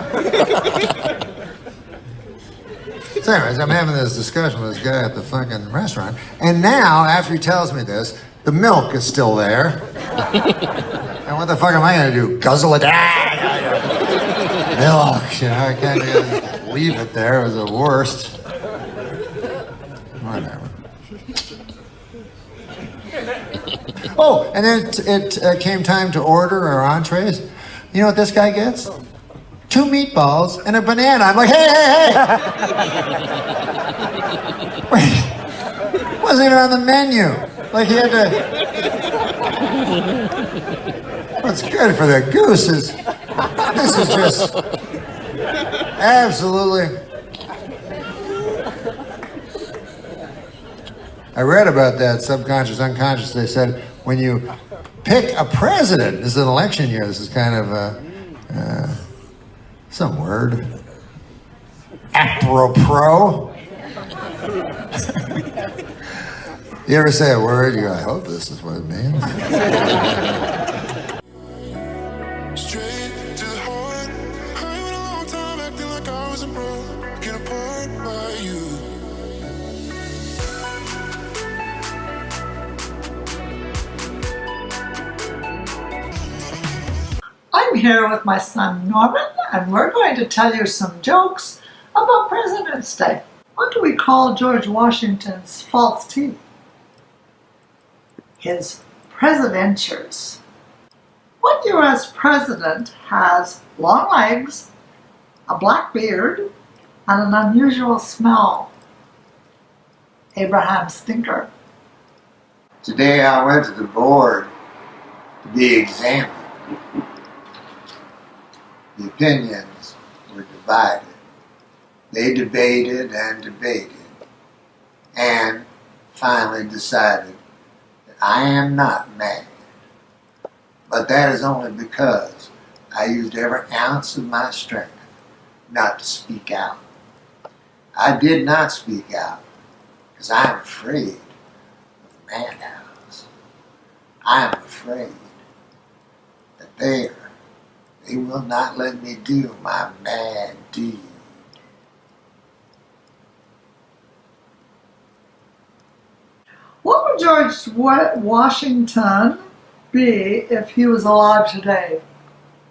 So anyways, I'm having this discussion with this guy at the fucking restaurant, and now, after he tells me this, the milk is still there. And what the fuck am I gonna do? Guzzle it? Milk, you know, I can't just leave it there. It was the worst. Whatever. Oh, and then it came time to order our entrees. You know what this guy gets? 2 meatballs and a banana. I'm like, hey! Wait, wasn't even on the menu. Like he had to. What's good for the goose is, this is just absolutely. I read about that subconscious, unconscious. They said when you pick a president, this is an election year. This is kind of some word. Apropos. You ever say a word, you go, I hope this is what it means. Straight to the heart. I went a long time acting like I was a bro. Get apart by you. I'm here with my son Norman, and we're going to tell you some jokes about President's Day. What do we call George Washington's false teeth? His presidentures. What U.S. president has long legs, a black beard, and an unusual smell? Abraham Stinker. Today I went to the board to be examined. The opinions were divided. They debated and debated and finally decided that I am not mad. But that is only because I used every ounce of my strength not to speak out. I did not speak out because I am afraid of the madhouse. I am afraid that they will not let me do my mad deed. What would George Washington be if he was alive today?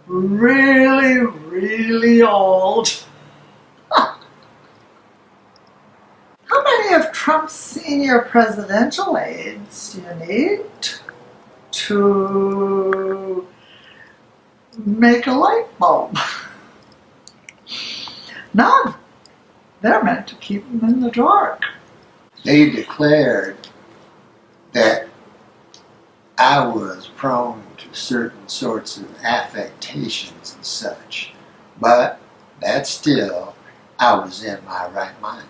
Really, really old. How many Trump's senior presidential aides do you need to make a light bulb? None. They're meant to keep him in the dark. They declared that I was prone to certain sorts of affectations and such, but that still, I was in my right mind.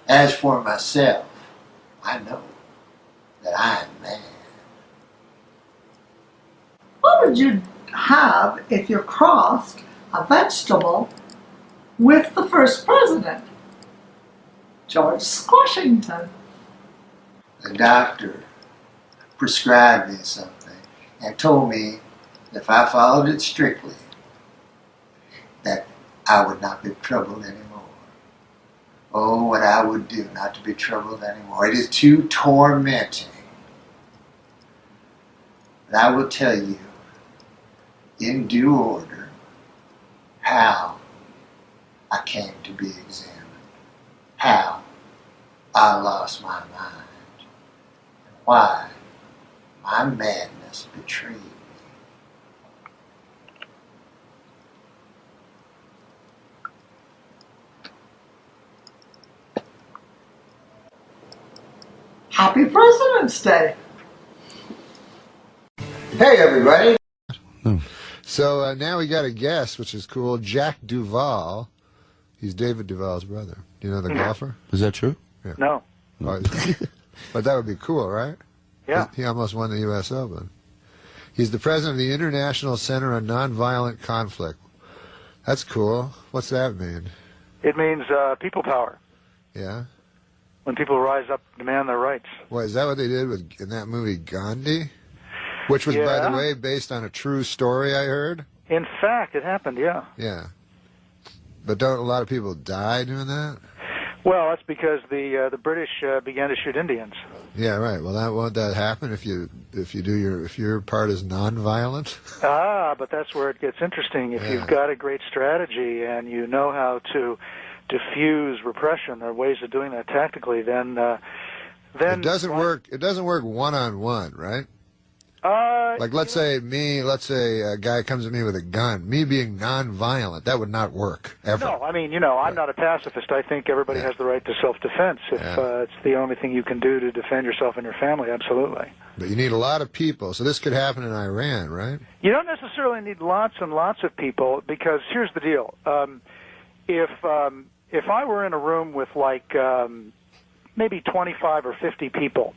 As for myself, I know that I am mad. What would you have if you crossed a vegetable with the first president, George Washington? The doctor prescribed me something and told me if I followed it strictly, that I would not be troubled anymore. Oh, what I would do not to be troubled anymore. It is too tormenting. But I will tell you, in due order, how I came to be examined, how I lost my mind, and why my madness betrayed me. Happy President's Day. Hey, everybody. So now we got a guest, which is cool. Jack Duvall. He's David Duvall's brother. Do you know the golfer? Is that true? Yeah. No. But that would be cool, right? Yeah. He almost won the U.S. Open. He's the president of the International Center on Nonviolent Conflict. That's cool. What's that mean? It means people power. Yeah? When people rise up and demand their rights. What, is that what they did in that movie Gandhi? Which was, by the way, based on a true story, I heard? In fact, it happened, yeah. Yeah. But don't a lot of people die doing that? Well, that's because the British began to shoot Indians. Yeah, right. Well, won't that happen if your part is nonviolent? But that's where it gets interesting. If you've got a great strategy and you know how to diffuse repression, there are ways of doing that tactically. Then it doesn't work. It doesn't work one-on-one, right? Like let's say a guy comes at me with a gun. Me being nonviolent, that would not work ever. No, I mean, I'm not a pacifist. I think everybody has the right to self-defense. If it's the only thing you can do to defend yourself and your family, absolutely. But you need a lot of people. So this could happen in Iran, right? You don't necessarily need lots and lots of people, because here's the deal. If I were in a room with like maybe 25 or 50 people,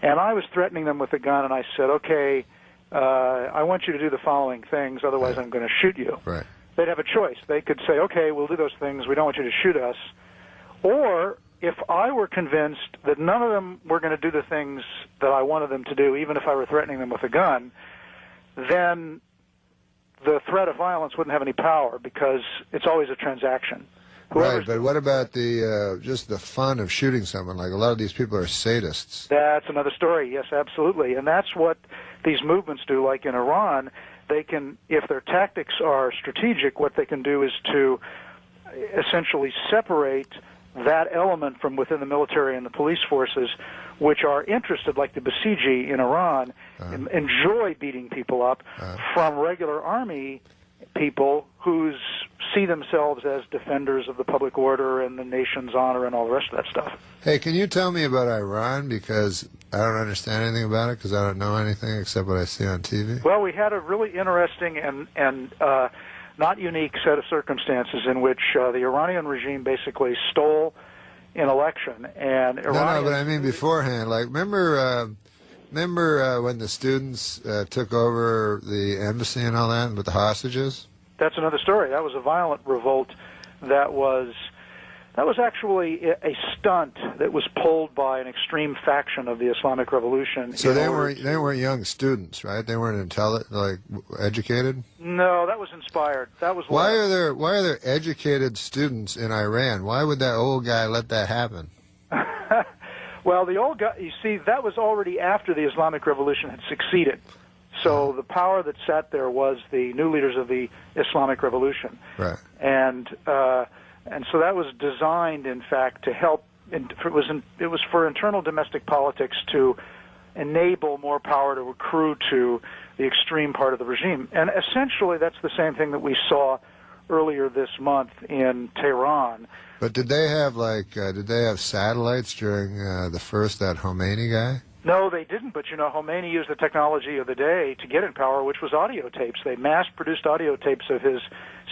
and I was threatening them with a gun, and I said, okay, I want you to do the following things, otherwise I'm going to shoot you. Right. They'd have a choice. They could say, okay, we'll do those things, we don't want you to shoot us. Or if I were convinced that none of them were going to do the things that I wanted them to do, even if I were threatening them with a gun, then the threat of violence wouldn't have any power, because it's always a transaction. Right, but what about just the fun of shooting someone? Like a lot of these people are sadists. That's another story. Yes, absolutely. And that's what these movements do. Like in Iran, they can, if their tactics are strategic, what they can do is to essentially separate that element from within the military and the police forces, which are interested, like the Basiji in Iran, enjoy beating people up, from regular army people who see themselves as defenders of the public order and the nation's honor and all the rest of that stuff. Hey, can you tell me about Iran? Because I don't understand anything about it, because I don't know anything except what I see on TV. Well, we had a really interesting and not unique set of circumstances in which the Iranian regime basically stole an election. And No, but I mean beforehand. Like, remember when the students took over the embassy and all that with the hostages? That's another story. That was a violent revolt that was actually a stunt that was pulled by an extreme faction of the Islamic Revolution. So they weren't young students, right? They weren't educated? No, that was inspired. That was why are there educated students in Iran? Why would that old guy let that happen? Well, the old guy, you see, that was already after the Islamic Revolution had succeeded. So the power that sat there was the new leaders of the Islamic Revolution. Right. And so that was designed, in fact, to help it was for internal domestic politics to enable more power to accrue to the extreme part of the regime. And essentially, that's the same thing that we saw earlier this month in Tehran. But did they have did they have satellites during that Khomeini guy? No, they didn't, but Khomeini used the technology of the day to get in power, which was audio tapes. They mass-produced audio tapes of his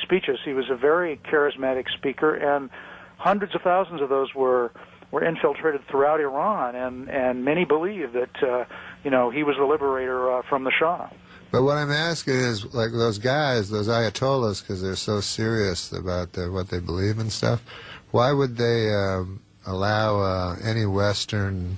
speeches. He was a very charismatic speaker, and hundreds of thousands of those were infiltrated throughout Iran, and many believe that, he was the liberator from the Shah. But what I'm asking is, like those guys, those Ayatollahs, because they're so serious about what they believe and stuff, why would they allow any Western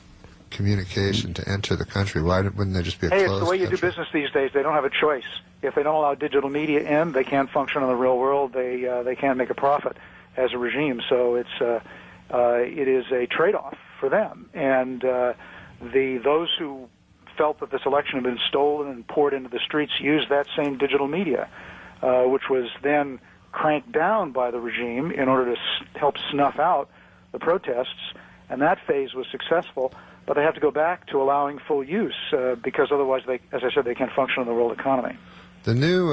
communication to enter the country? Why wouldn't they just be a closed It's the way you do business these days. They don't have a choice. If they don't allow digital media in, they can't function in the real world. They can't make a profit as a regime. So it is a trade-off for them. And those who felt that this election had been stolen and poured into the streets used that same digital media, which was then cranked down by the regime in order to help snuff out the protests. And that phase was successful. But they have to go back to allowing full use because otherwise, as I said, they can't function in the world economy. The new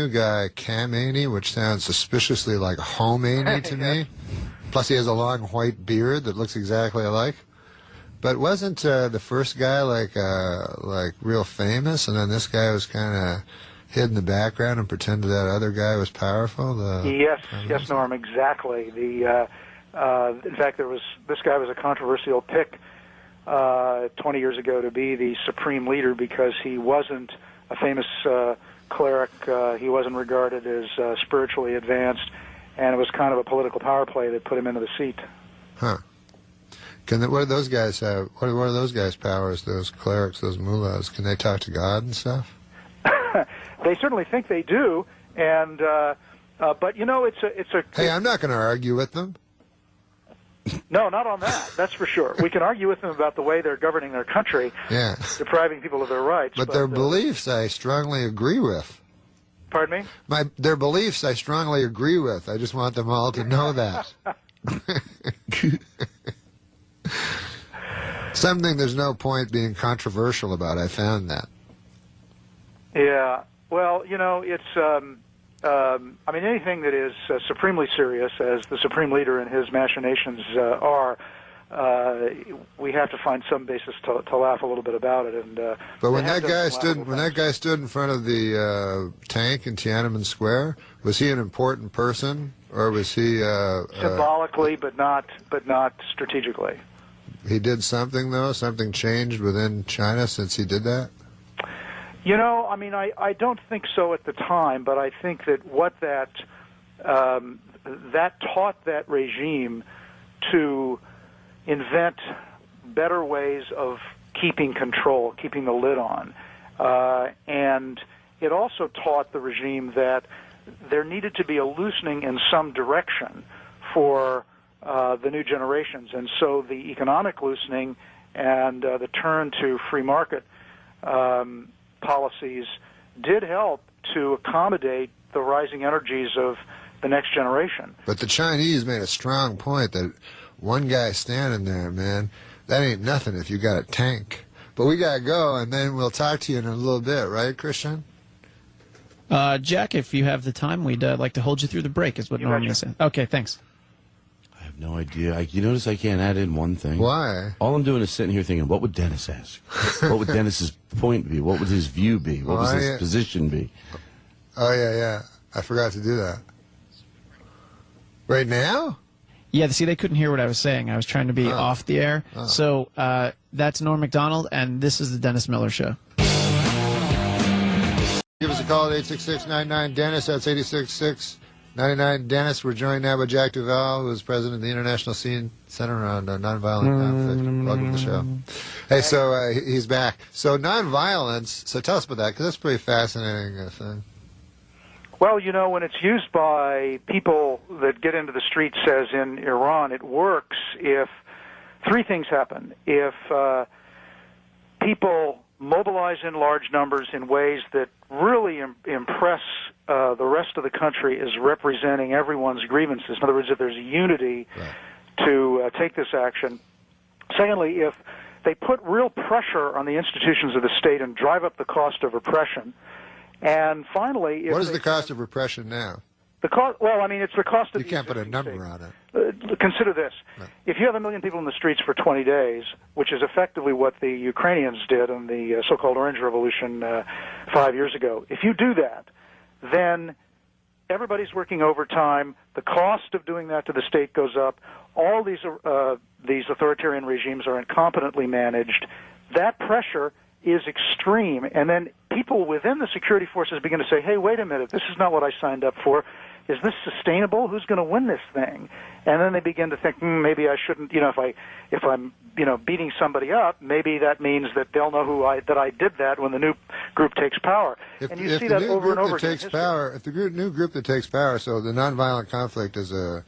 guy, Khamenei, which sounds suspiciously like Khomeini to me. Plus, he has a long white beard that looks exactly alike. But wasn't the first guy like real famous, and then this guy was kind of hid in the background and pretended that other guy was powerful? Yes, Norm, exactly. In fact, this guy was a controversial pick 20 years ago to be the supreme leader because he wasn't a famous cleric. He wasn't regarded as spiritually advanced, and it was kind of a political power play that put him into the seat. Huh. What do those guys have? What are those guys' powers? Those clerics, those mullahs? Can they talk to God and stuff? They certainly think they do, and but it's a. Hey, I'm not going to argue with them. No, not on that. That's for sure. We can argue with them about the way they're governing their country, depriving people of their rights. But their beliefs, I strongly agree with. Pardon me? Their beliefs, I strongly agree with. I just want them all to know that. Something there's no point being controversial about. I found that. Yeah. Well, it's. Anything that is supremely serious, as the supreme leader and his machinations are, we have to find some basis to laugh a little bit about it. And but when that guy stood in front of the tank in Tiananmen Square, was he an important person, or was he symbolically, but not strategically? He did something though. Something changed within China since he did that. I don't think so at the time, but I think that what that taught that regime to invent better ways of keeping control, keeping the lid on. And it also taught the regime that there needed to be a loosening in some direction for the new generations. And so the economic loosening and the turn to free market policies did help to accommodate the rising energies of the next generation. But the Chinese made a strong point that one guy standing there, man, that ain't nothing if you got a tank. But we got to go, and then we'll talk to you in a little bit, right, Christian? Jack, if you have the time, we'd like to hold you through the break, is what Norm said. Okay, thanks. I have no idea. You notice I can't add in one thing? Why? All I'm doing is sitting here thinking, what would Dennis ask? What would Dennis's point be? What would his view be? What would his position be? Oh, yeah. I forgot to do that. Right now? Yeah, see, they couldn't hear what I was saying. I was trying to be off the air. So that's Norm MacDonald, and this is the Dennis Miller Show. Give us a call at 866-99-DENNIS. That's 866-99-DENNIS. We're joined now by Jack Duval, who is president of the International Scene Center on Nonviolent Conflict. Welcome to the show. Hey, so he's back. So nonviolence, so tell us about that, because that's a pretty fascinating thing. Well, when it's used by people that get into the streets, as in Iran, it works if three things happen. If people mobilize in large numbers in ways that really impress the rest of the country as representing everyone's grievances. In other words, if there's unity to take this action. Secondly, if they put real pressure on the institutions of the state and drive up the cost of repression. And finally, if what is the cost of repression now? The cost, well, I mean, it's the cost of you can't put a number state. on it. Consider this. No. If you have 1 million people in the streets for 20 days, which is effectively what the Ukrainians did in the so-called Orange Revolution 5 years ago, if you do that, then everybody's working overtime. The cost of doing that to the state goes up. All these authoritarian regimes are incompetently managed. That pressure is extreme. And then people within the security forces begin to say, hey, wait a minute, this is not what I signed up for. Is this sustainable? Who's going to win this thing? And then they begin to think, maybe I shouldn't, if I'm beating somebody up, maybe that means that they'll know that I did that when the new group takes power. And you see that over and over again. If the new group that takes power, so the nonviolent conflict is a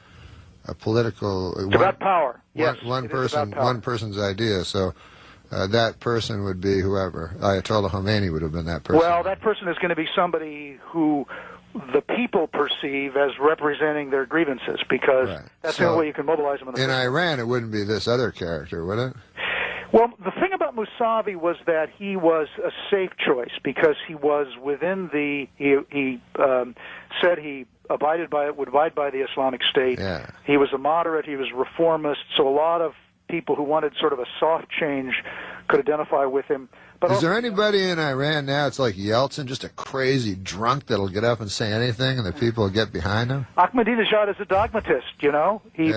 political... It's about power, yes. One person's idea, so... that person would be whoever. Ayatollah Khomeini would have been that person. Well, that person is going to be somebody who the people perceive as representing their grievances, because that's the only way you can mobilize them. In Iran, it wouldn't be this other character, would it? Well, the thing about Mousavi was that he was a safe choice because he was within the. He said he would abide by the Islamic State. Yeah. He was a moderate. He was reformist. So a lot of people who wanted sort of a soft change could identify with him. But is there anybody in Iran now, it's like Yeltsin, just a crazy drunk that'll get up and say anything and the people will get behind him? Ahmadinejad is a dogmatist, He's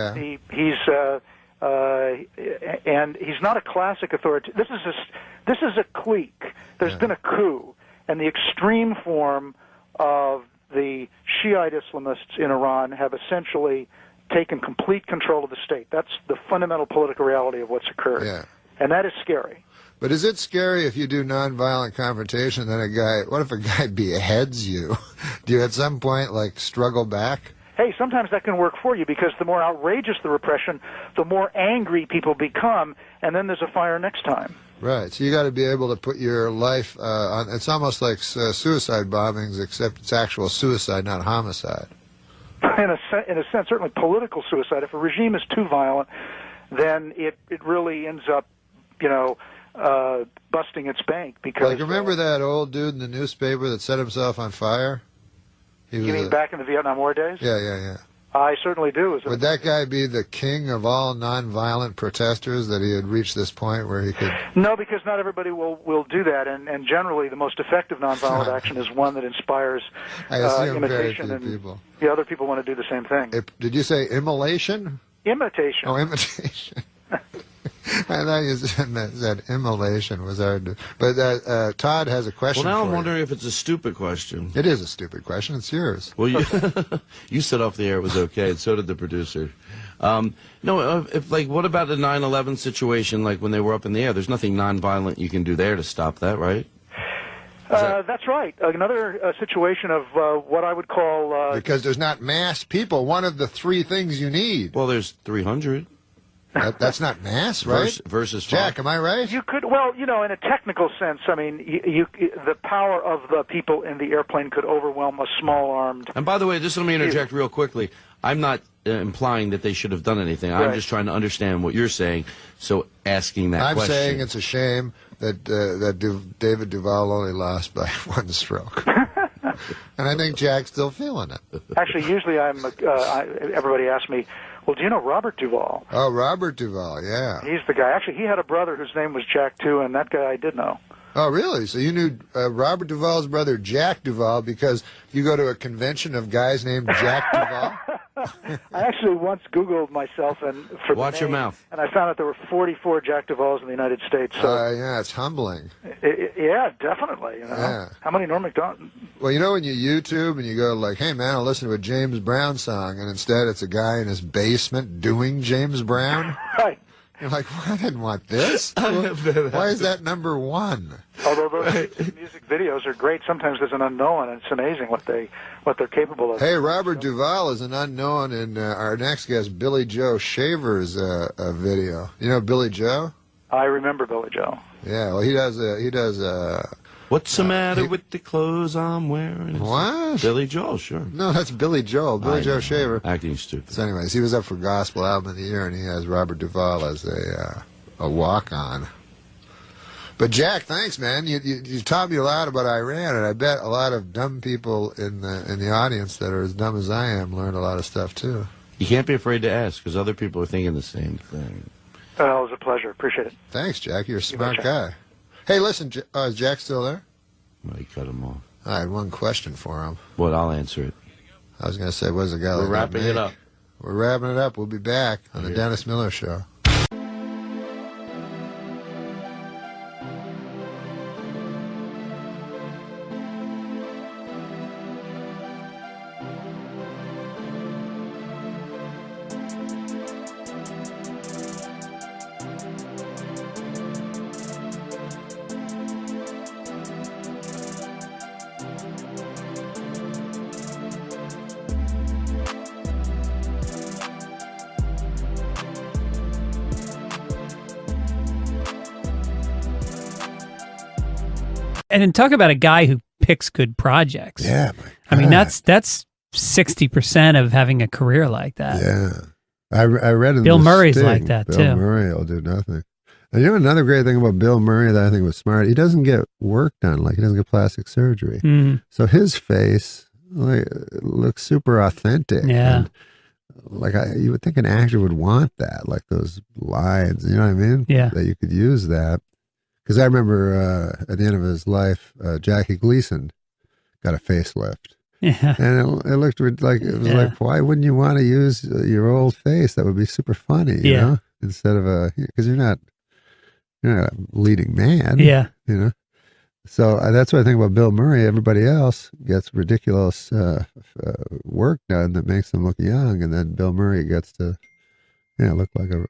and he's not a classic authority. This is a clique. There's been a coup, and the extreme form of the Shiite Islamists in Iran have essentially taken complete control of the state. That's the fundamental political reality of what's occurred. Yeah. And that is scary. But is it scary if you do nonviolent confrontation, then what if a guy beheads you? Do you at some point, struggle back? Hey, sometimes that can work for you, because the more outrageous the repression, the more angry people become, and then there's a fire next time. Right. So you got to be able to put your life on. It's almost like suicide bombings, except it's actual suicide, not homicide. In a sense, certainly political suicide. If a regime is too violent, then it really ends up, busting its bank. Because remember that old dude in the newspaper that set himself on fire? You mean back in the Vietnam War days? Yeah. I certainly do. Would that guy be the king of all nonviolent protesters, that he had reached this point where he could... No, because not everybody will do that, and generally the most effective nonviolent action is one that inspires imitation, and people. The other people want to do the same thing. Did you say immolation? Imitation. Oh, imitation. I thought you said immolation was hard to... But Todd has a question. Well, now I'm for wondering if it's a stupid question. It is a stupid question. It's yours. Well, you said off the air it was okay, and so did the producer. What about the 9/11 situation, like when they were up in the air? There's nothing nonviolent you can do there to stop that, right? That's right. Another situation of what I would call... because there's not mass people. One of the three things you need. Well, there's 300. That's not mass, right? Versus Jack, am I right? You could, in a technical sense, I mean, the power of the people in the airplane could overwhelm a small-armed... And by the way, just let me interject real quickly. I'm not implying that they should have done anything. Right. I'm just trying to understand what you're saying, so asking that question. I'm saying it's a shame that David Duvall only lost by one stroke. And I think Jack's still feeling it. Actually, usually everybody asks me, well, do you know Robert Duvall? Oh, Robert Duvall, yeah. He's the guy. Actually, he had a brother whose name was Jack, too, and that guy I did know. Oh, really? So you knew Robert Duvall's brother, Jack Duvall, because you go to a convention of guys named Jack Duvall? I actually once Googled myself for Watch your mouth. And I found out there were 44 Jack Duvalls in the United States. So yeah, it's humbling. Yeah, definitely. Yeah. How many Norm MacDonald? Well, when you YouTube and you go hey, man, I'll listen to a James Brown song, and instead it's a guy in his basement doing James Brown. Right. You're like, well, I didn't want this. Why is that number one? Although those music videos are great, sometimes there's an unknown, and it's amazing what they're capable of. Hey, Robert Duvall is an unknown in our next guest, Billy Joe Shaver's video. You know Billy Joe? I remember Billy Joe. Yeah, well, he does What's the matter with the clothes I'm wearing? What? Billy Joel, sure. No, that's Billy Joel. Billy Joe Shaver. Acting stupid. So anyways, he was up for Gospel Album of the Year, and he has Robert Duvall as a walk-on. But Jack, thanks, man. You taught me a lot about Iran, and I bet a lot of dumb people in the audience that are as dumb as I am learned a lot of stuff too. You can't be afraid to ask, because other people are thinking the same thing. It was a pleasure. Appreciate it. Thanks, Jack. You're a smart guy. Hey, listen, is Jack still there? Well, you cut him off. I had one question for him. Well, I'll answer it. I was going to say, what does a guy like that wrapping it make? up. We're wrapping it up. We'll be back on the Dennis Miller Show. And then talk about a guy who picks good projects. Yeah, I mean that's 60% of having a career like that. Yeah, I read in Bill the Murray's Sting, like that Bill too. Murray will do nothing. And you know another great thing about Bill Murray that I think was smart. He doesn't get work done, like he doesn't get plastic surgery. So his face looks super authentic. Yeah. And, like you would think an actor would want that, like those lines. You know what I mean? Yeah. That you could use that. Because I remember at the end of his life, Jackie Gleason got a facelift. Yeah. And it looked like, it was like, why wouldn't you want to use your old face? That would be super funny, you know? Instead of because you're not a leading man. Yeah. You know? So that's what I think about Bill Murray. Everybody else gets ridiculous work done that makes them look young. And then Bill Murray gets to, look like an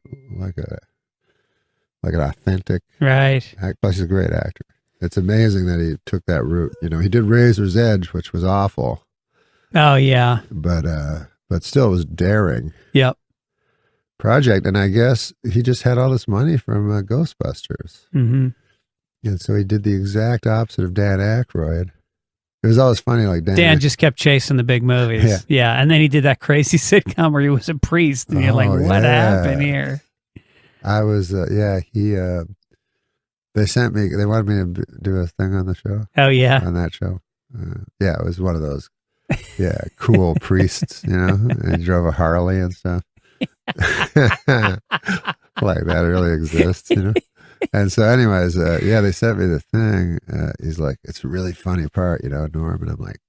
authentic, right? Plus, he's a great actor. It's amazing that he took that route. You know, he did Razor's Edge, which was awful. Oh yeah, but still was daring. Yep. Project, and I guess he just had all this money from Ghostbusters, and so he did the exact opposite of Dan Aykroyd. It was always funny, like Dan just kept chasing the big movies. Yeah, and then he did that crazy sitcom where he was a priest, and you're like, what happened here? I was, they sent me, they wanted me to do a thing on the show. Oh, yeah. On that show. It was one of those, cool priests, and he drove a Harley and stuff. Like that really exists, And so anyways, they sent me the thing. He's like, it's a really funny part, Norm. And I'm like,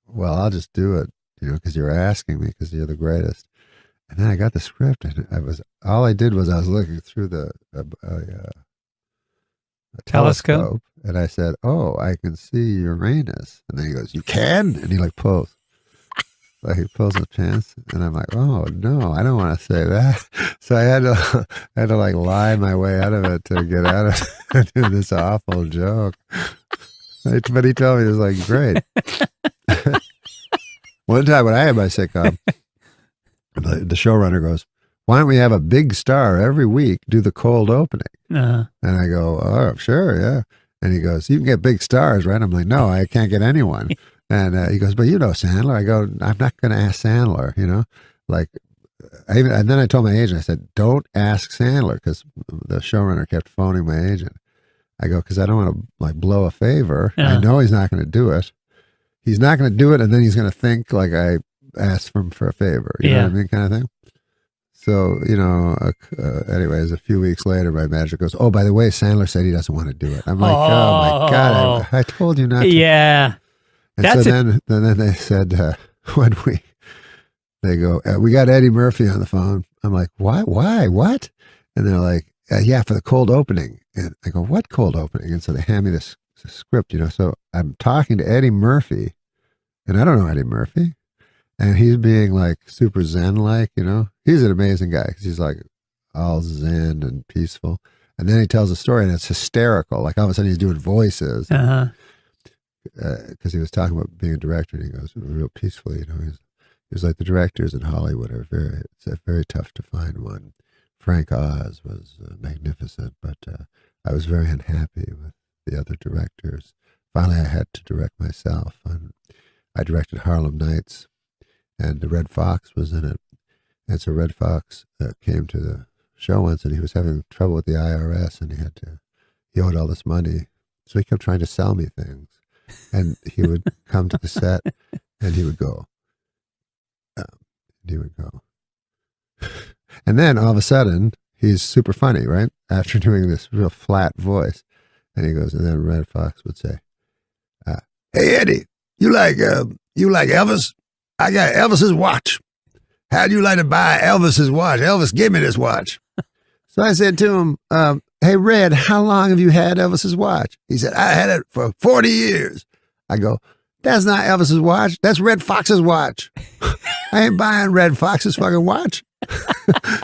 well, I'll just do it, because you're asking me, because you're the greatest. And then I got the script, and I was looking through the telescope, and I said, "Oh, I can see Uranus." And then he goes, "You can?" And he pulls, he pulls his pants, and I'm like, "Oh no, I don't want to say that." So I had to lie my way out of it to get out of doing this awful joke. But he told me it was great. One time when I had my sitcom, the showrunner goes, "Why don't we have a big star every week do the cold opening?" And I go, "Oh, sure, yeah." And he goes, "You can get big stars, right?" I'm like, "No, I can't get anyone." And he goes, "But you know Sandler." I go, "I'm not going to ask Sandler, and then I told my agent, I said, "Don't ask Sandler," because the showrunner kept phoning my agent. I go, "Because I don't want to blow a favor. I know he's not going to do it. He's not going to do it, and then he's going to think I asked him for a favor." You know what I mean, kind of thing. So, anyways, a few weeks later, my manager goes, "Oh, by the way, Sandler said he doesn't want to do it." I'm like, "Oh my God, I told you not to." Yeah. And then they said, when they go, "We got Eddie Murphy on the phone." I'm like, "Why? What?" And they're like, "Yeah, for the cold opening." And I go, "What cold opening?" And so they hand me this script, So I'm talking to Eddie Murphy, and I don't know Eddie Murphy. And he's being super zen-like, He's an amazing guy because he's all zen and peaceful. And then he tells a story and it's hysterical. All of a sudden he's doing voices. Because he was talking about being a director, and he goes real peacefully, He was like, the directors in Hollywood are very tough to find one. Frank Oz was magnificent, but I was very unhappy with the other directors. finally I had to direct myself. And I directed Harlem Nights, and the Red Fox was in it. And so Red Fox came to the show once, and he was having trouble with the IRS, and he owed all this money. So he kept trying to sell me things. And he would come to the set, and he would go. And then all of a sudden, he's super funny, right? After doing this real flat voice. And he goes, and then Red Fox would say, hey, Eddie, you like Elvis? I got Elvis's watch. How'd you like to buy Elvis's watch? Elvis, give me this watch. So I said to him, hey, Red, how long have you had Elvis's watch? He said, I had it for 40 years. I go, that's not Elvis's watch. That's Red Fox's watch. I ain't buying Red Fox's fucking watch.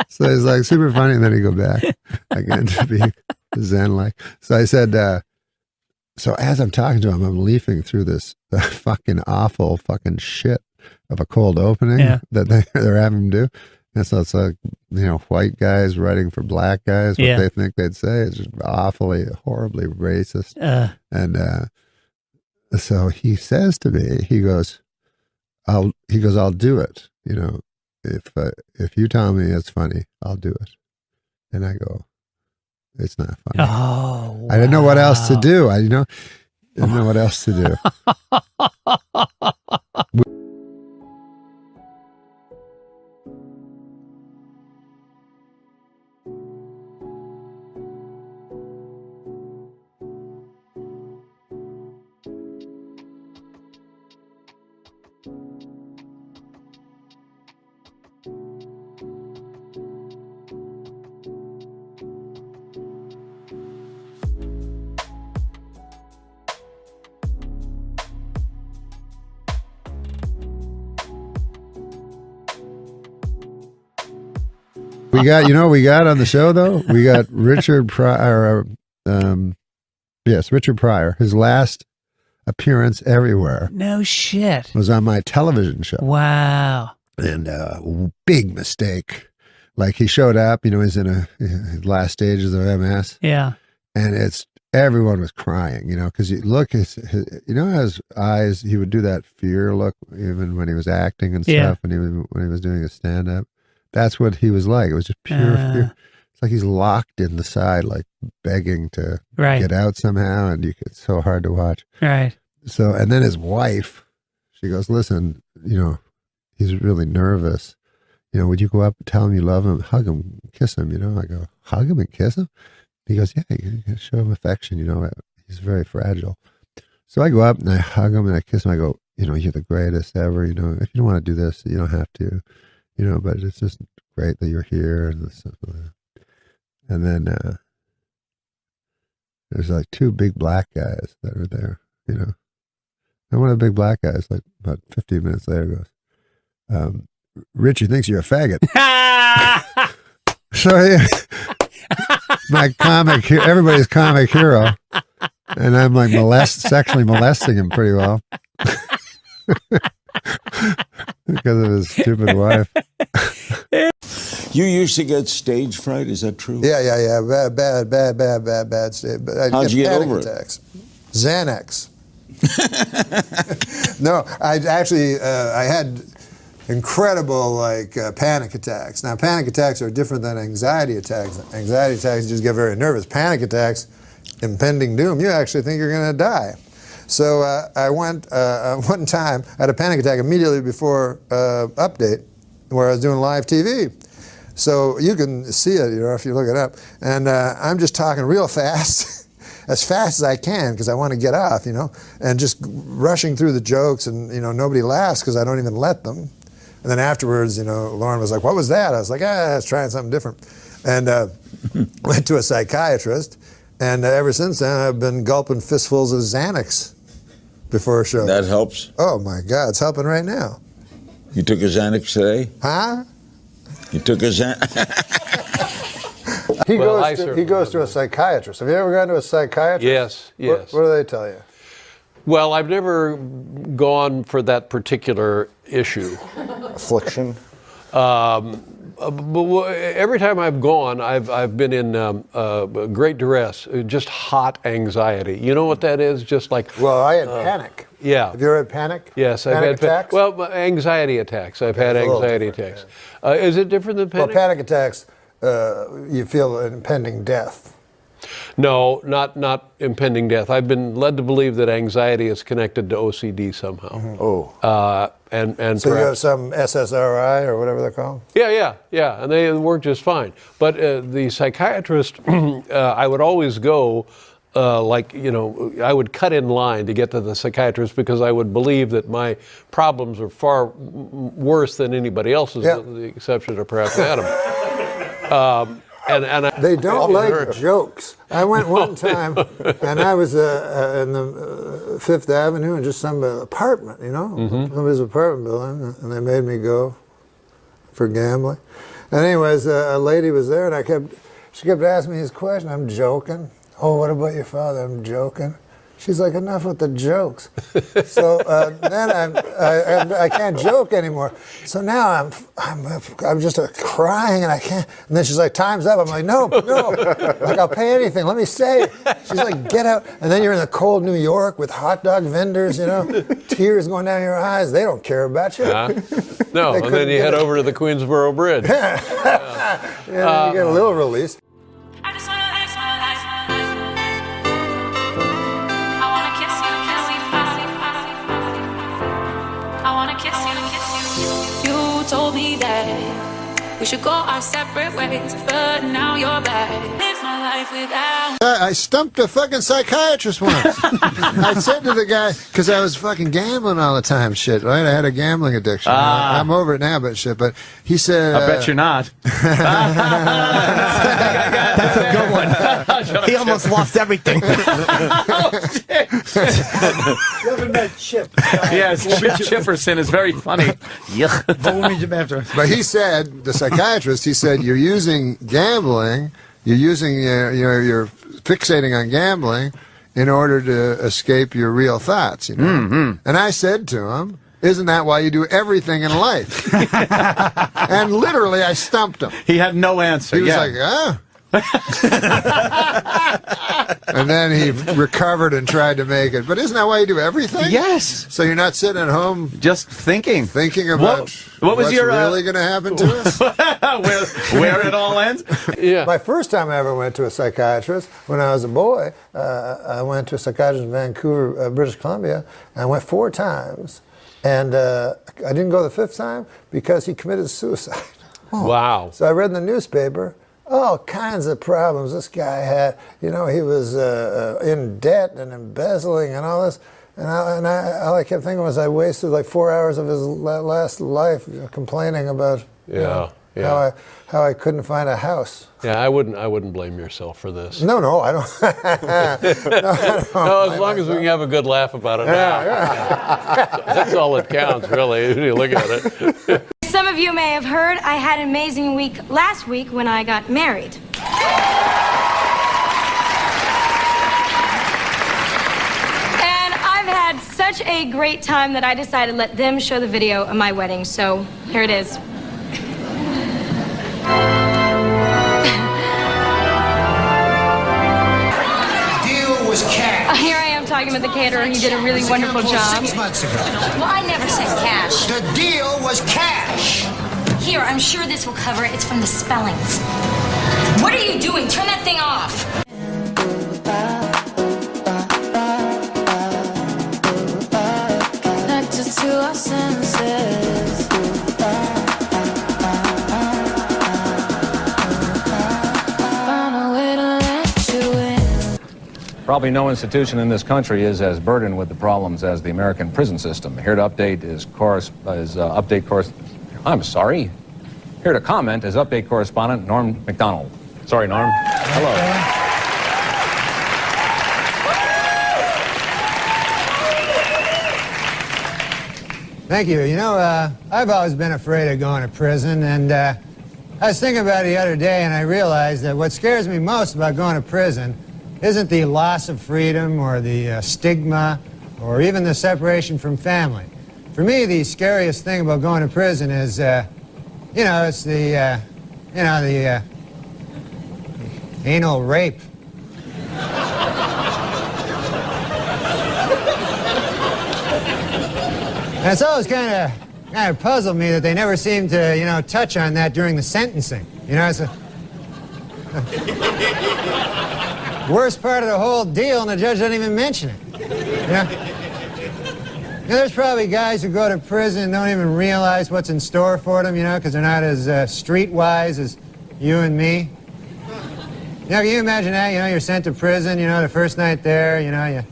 So he's like super funny. And then he go back again to being Zen-like. So I said, so as I'm talking to him, I'm leafing through this fucking awful fucking shit of a cold opening that they're having him do. And so it's like, white guys writing for black guys, what they think they'd say. It's just awfully, horribly racist. And so he says to me, he goes, I'll do it. If you tell me it's funny, I'll do it. And I go, it's not funny. Oh, wow. I didn't know what else to do. I didn't know what else to do. We got, what we got on the show though? We got Richard Pryor. Richard Pryor. His last appearance everywhere. No shit. Was on my television show. Wow. And big mistake. Like he showed up, he's in his last stages of MS. Yeah. And everyone was crying, because you look, his eyes, he would do that fear look even when he was acting and stuff, when he was doing his stand up. That's what he was like. It was just pure fear. It's like he's locked in the side, like begging to get out somehow, and it's so hard to watch. Right. So, and then his wife, she goes, listen, he's really nervous. Would you go up and tell him you love him, hug him, kiss him, I go, hug him and kiss him? He goes, yeah, you can show him affection, he's very fragile. So I go up and I hug him and I kiss him. I go, you're the greatest ever, if you don't want to do this, you don't have to. But it's just great that you're here and this stuff like that. And then there's like two big black guys that are there, And one of the big black guys, like about 15 minutes later, goes, Richie thinks you're a faggot. So my everybody's comic hero. And I'm like sexually molesting him pretty well. Because of his stupid wife. You used to get stage fright, is that true? Yeah. Bad stage. How'd you get over attacks. Xanax. No, I had incredible panic attacks. Now, panic attacks are different than anxiety attacks. Anxiety attacks, you just get very nervous. Panic attacks, impending doom. You actually think you're going to die. So I went one time, I had a panic attack immediately before Update, where I was doing live TV. So you can see it, if you look it up. And I'm just talking real fast, as fast as I can, because I want to get off, and just rushing through the jokes, and nobody laughs because I don't even let them. And then afterwards, Lauren was like, "What was that?" I was like, I was trying something different. And went to a psychiatrist, and ever since then I've been gulping fistfuls of Xanax before a show. That helps? Oh my God, it's helping right now. You took a Xanax today? Huh? You took a Xanax? He goes to a psychiatrist. Have you ever gone to a psychiatrist? Yes. What do they tell you? Well, I've never gone for that particular issue. Affliction? every time I've gone, I've been in great duress, just hot anxiety. You know what that is? Just like. Well, I had panic. Yeah. Have you ever had panic? Yes, I've had attacks. Well, anxiety attacks. I've had anxiety attacks. Yeah. Is it different than panic? Well, panic attacks, you feel an impending death. No, not impending death. I've been led to believe that anxiety is connected to OCD somehow. Oh. And so you have some SSRI or whatever they're called? Yeah, and they work just fine. But the psychiatrist, I would always go, I would cut in line to get to the psychiatrist because I would believe that my problems are far worse than anybody else's, with the exception of perhaps Adam. They don't like jokes. I went one time, and I was in the Fifth Avenue in just some apartment, somebody's apartment building, and they made me go for gambling. And anyways, a lady was there, and she kept asking me this question. I'm joking. Oh, what about your father? I'm joking. She's like, enough with the jokes. So then I can't joke anymore. So now I'm just crying and I can't. And then she's like, time's up. I'm like, no. Like, I'll pay anything. Let me say it. She's like, get out. And then you're in the cold New York with hot dog vendors, tears going down your eyes. They don't care about you. No, and then you head over to the Queensboro Bridge. Yeah, you get a little release. Told me that we should go our separate ways, but now you're back. Live my life without. I stumped a fucking psychiatrist once. I said to the guy, because I was fucking gambling all the time, shit, right? I had a gambling addiction. I'm over it now, but shit. But he said, I bet you're not. That's a good one. He almost lost everything. Oh, shit. You ever met Chip? Yes, Chipperson is very funny. Yeah. But he said, the psychiatrist, he said, you're using gambling, you're fixating on gambling in order to escape your real thoughts, And I said to him, isn't that why you do everything in life? And literally, I stumped him. He had no answer. He was like, and then he recovered and tried to make it. But isn't that why you do everything? Yes. So you're not sitting at home just thinking about what was what's your, really going to happen to us? where it all ends? Yeah. My first time I ever went to a psychiatrist, when I was a boy, I went to a psychiatrist in Vancouver, British Columbia, and I went 4 times. And I didn't go the 5th time because he committed suicide. Wow. So I read in the newspaper, all kinds of problems this guy had. He was in debt and embezzling and all this. And all I kept thinking was I wasted like 4 hours of his last life complaining about how I couldn't find a house. Yeah, I wouldn't blame yourself for this. No, I don't. No, as long as we can have a good laugh about it now. That's all that counts, really, when you look at it. Some of you may have heard I had an amazing week last week when I got married. And I've had such a great time that I decided to let them show the video of my wedding. So here it is. Was cash. Here I am talking about the caterer. He did a really wonderful job. 6 months ago. Well, I never said cash. The deal was cash. Here, I'm sure this will cover it. It's from the spellings. What are you doing? Turn that thing off. Connected to our senses. Probably no institution in this country is as burdened with the problems as the American prison system. Here to update is Here to comment is update correspondent Norm MacDonald. Sorry, Norm. Hello. Thank you. I've always been afraid of going to prison, and I was thinking about it the other day, and I realized that what scares me most about going to prison isn't the loss of freedom or the stigma or even the separation from family. For me, the scariest thing about going to prison is, it's the You know, the anal rape. And it's always kind of puzzled me that they never seem to, you know, touch on that during the sentencing. You know, it's a worst part of the whole deal, and the judge doesn't even mention it. You know? There's probably guys who go to prison and don't even realize what's in store for them, you know, because they're not as streetwise as you and me. You know, can you imagine that? You know, you're sent to prison, you know, the first night there, you know,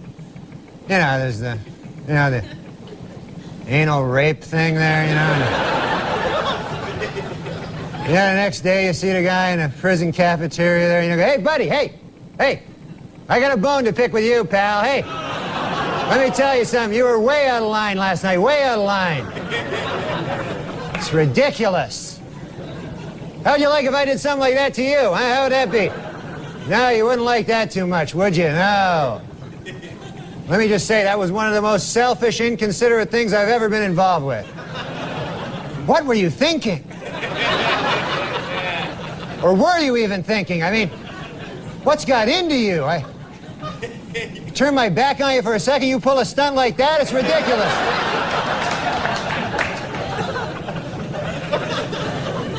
there's the anal rape thing there, you know. The next day you see the guy in a prison cafeteria there, and you go, hey, buddy, hey, I got a bone to pick with you, pal, hey. Let me tell you something, you were way out of line last night, way out of line. It's ridiculous. How'd you like if I did something like that to you, huh? How would that be? No, you wouldn't like that too much, would you? No. Let me just say, that was one of the most selfish, inconsiderate things I've ever been involved with. What were you thinking? Or were you even thinking? I mean, what's got into you? I turn my back on you for a second, you pull a stunt like that? It's ridiculous.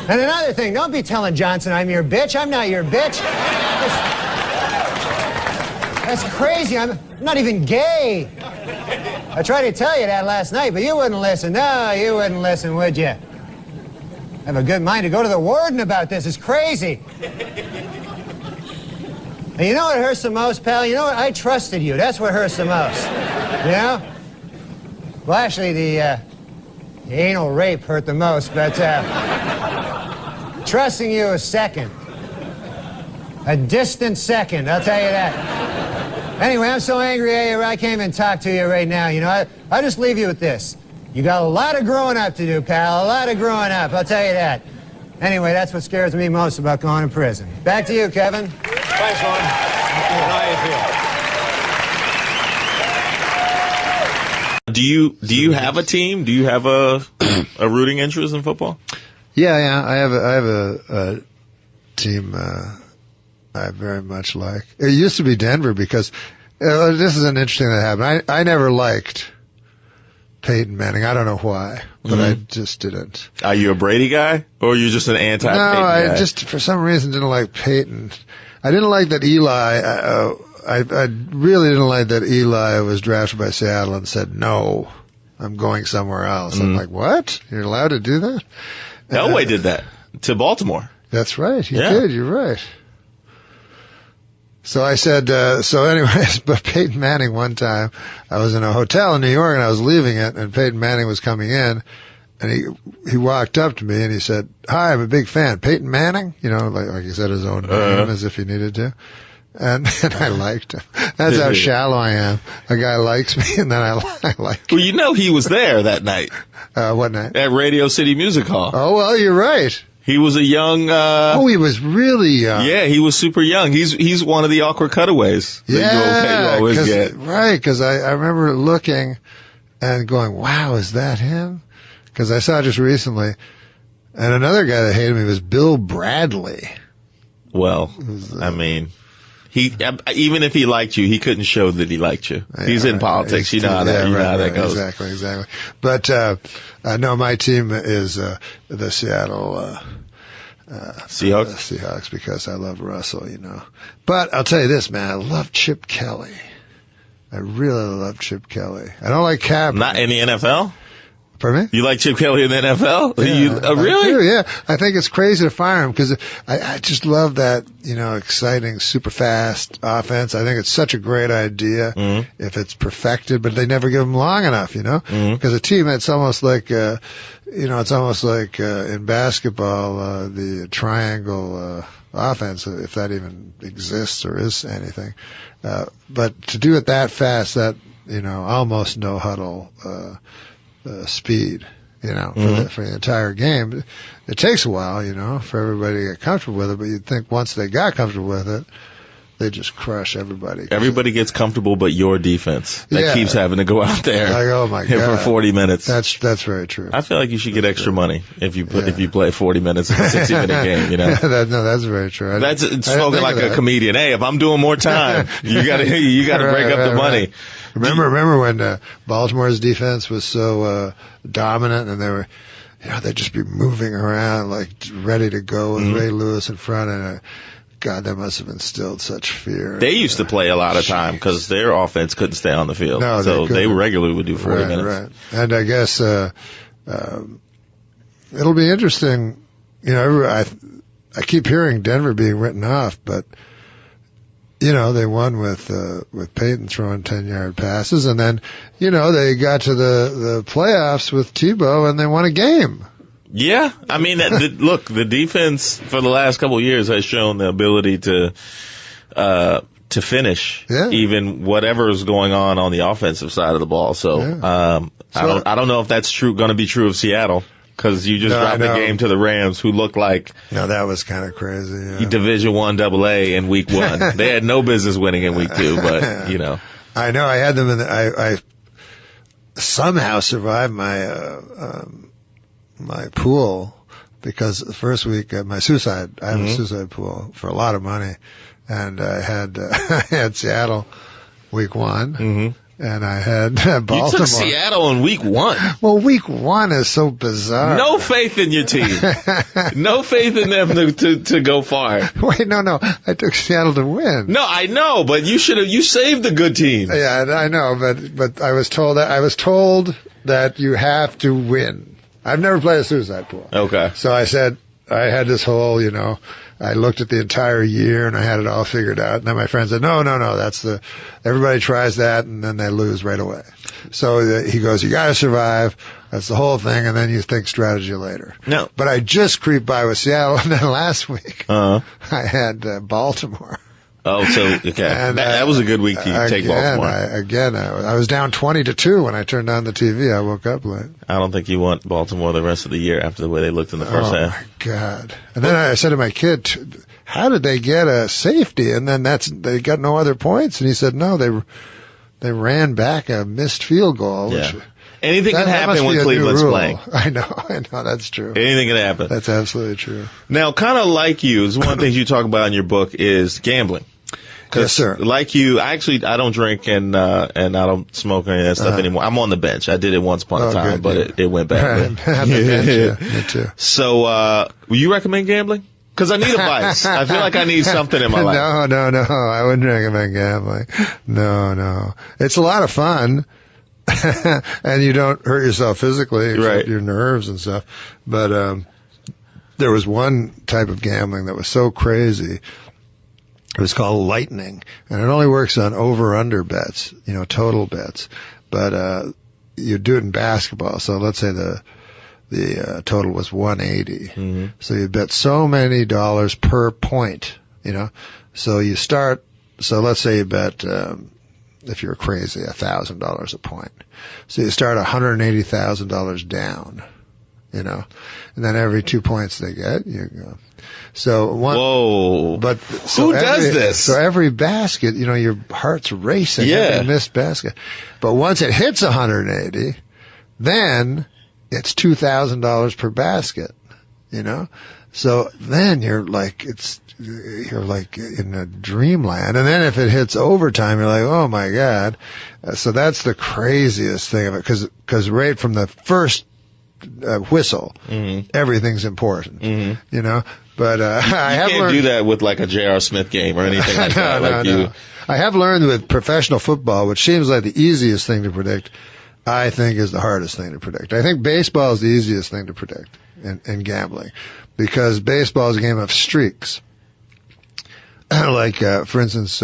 And another thing, don't be telling Johnson I'm your bitch. I'm not your bitch. That's crazy. I'm not even gay. I tried to tell you that last night, but you wouldn't listen. No, you wouldn't listen, would you? I have a good mind to go to the warden about this. It's crazy. And you know what hurts the most, pal? You know what? I trusted you. That's what hurts the most. You know? Well, actually, the anal rape hurt the most, but trusting you is second. A distant second, I'll tell you that. Anyway, I'm so angry I can't even talk to you right now. You know, I'll just leave you with this. You got a lot of growing up to do, pal. A lot of growing up, I'll tell you that. Anyway, that's what scares me most about going to prison. Back to you, Kevin. Thanks, Norm. How you feel? Do you have a team? Do you have a rooting interest in football? Yeah. I have a team I very much like. It used to be Denver because this is an interesting thing that happened. I never liked Peyton Manning. I don't know why, but I just didn't. Are you a Brady guy, or are you just an anti-Peyton guy? No, I just for some reason didn't like Peyton. I didn't like that Eli. I really didn't like that Eli was drafted by Seattle and said, "No, I'm going somewhere else." I'm like, "What? You're allowed to do that?" Elway did that to Baltimore. That's right. He did. You're right. So I said, so anyways, but Peyton Manning one time, I was in a hotel in New York and I was leaving it and Peyton Manning was coming in and he walked up to me and he said, "Hi, I'm a big fan. Peyton Manning?" You know, like he said his own name as if he needed to. And I liked him. That's how shallow I am. A guy likes me and then I like him. Well, you know he was there that night. What night? At Radio City Music Hall. Oh, well, you're right. He was a young. He was really young. Yeah, he was super young. He's one of the awkward cutaways that you always get. Right, because I remember looking and going, "Wow, is that him?" Because I saw just recently, and another guy that hated me was Bill Bradley. Well, I mean, he even if he liked you, he couldn't show that he liked you. He's in politics. You know how that goes. Exactly. But no, my team is the Seattle Seahawks because I love Russell, you know. But I'll tell you this, man, I love Chip Kelly. I really love Chip Kelly. I don't like Kaepernick. Not in the NFL? Pardon me? You like Chip Kelly in the NFL? Yeah, really? I do, yeah. I think it's crazy to fire him because I just love that, you know, exciting, super fast offense. I think it's such a great idea if it's perfected, but they never give him long enough, you know? Because a team that's almost like, it's almost like in basketball, the triangle offense, if that even exists or is anything. But to do it that fast, that, you know, almost no huddle speed, you know, for the entire game. It takes a while, you know, for everybody to get comfortable with it, but you'd think once they got comfortable with it, they just crush everybody. Everybody gets comfortable, but your defense that keeps having to go out there. Like, oh my God, for 40 minutes. That's very true. I feel like you should get extra money if you play 40 minutes in a 60-minute game. You know, that's very true. That's spoken like a comedian. Hey, if I'm doing more time, you got to break up the money. Remember when Baltimore's defense was so dominant, and they were, they'd just be moving around like ready to go with Ray Lewis in front, and God, that must have instilled such fear. They used to play a lot of time because their offense couldn't stay on the field. No, so they regularly would do 40 minutes. Right. And I guess it'll be interesting. I keep hearing Denver being written off, but they won with Peyton throwing 10-yard passes, and then they got to the playoffs with Tebow and they won a game. Yeah, I mean, look, the defense for the last couple of years has shown the ability to finish, even whatever's going on the offensive side of the ball. So, I don't know if that's going to be true of Seattle, because you just dropped the game to the Rams, who looked like that was kind of crazy. Division I AA in week 1. They had no business winning in week 2, but I know I had them in. I somehow survived my pool, because the first week I have a suicide pool for a lot of money, and I had Seattle week 1, and I had Baltimore. You took Seattle in week 1. Well, week 1 is so bizarre. No faith in your team. No faith in them to go far. Wait, no, I took Seattle to win. No, I know, but you saved the good team. Yeah, I know, but I was told that you have to win. I've never played a suicide pool. Okay. So I said, I had this whole, I looked at the entire year and I had it all figured out. And then my friend said, no, everybody tries that and then they lose right away. So he goes, you gotta survive. That's the whole thing. And then you think strategy later. No. But I just creeped by with Seattle, and then last week I had Baltimore. Oh, so okay, and, that was a good week to take Baltimore. I was down 20-2 when I turned on the TV. I woke up late. I don't think you want Baltimore the rest of the year after the way they looked in the first half. Oh my God! And then I said to my kid, "How did they get a safety?" And then they got no other points. And he said, "No, they ran back a missed field goal." Which, anything can happen when Cleveland's playing. I know, that's true. Anything can happen. That's absolutely true. Now, kind of like you, is one of the things you talk about in your book is gambling. Yes, sir. Like you, I don't drink and I don't smoke or any of that stuff anymore. I'm on the bench. I did it once upon a time, but it went bad. Me too. So, will you recommend gambling? Because I need a vice. I feel like I need something in my life. No. I wouldn't recommend gambling. No. It's a lot of fun. And you don't hurt yourself physically, except your nerves and stuff. But there was one type of gambling that was so crazy. It was called lightning, and it only works on over-under bets, total bets. But you do it in basketball. So let's say the total was 180. So you bet so many dollars per point, So you start. So let's say you bet, if you're crazy, $1,000 a point. So you start $180,000 down, and then every 2 points they get, you go. So whoa! But who does this? So every basket, your heart's racing. Every missed basket. But once it hits 180, then it's $2,000 per basket. So then you're like in a dreamland. And then if it hits overtime, you're like, oh my God! So that's the craziest thing of it, because right from the first whistle, everything's important. But you can't do that with like a J.R. Smith game or anything like that. No. I have learned with professional football, which seems like the easiest thing to predict, I think is the hardest thing to predict. I think baseball is the easiest thing to predict in gambling, because baseball is a game of streaks. Like, for instance,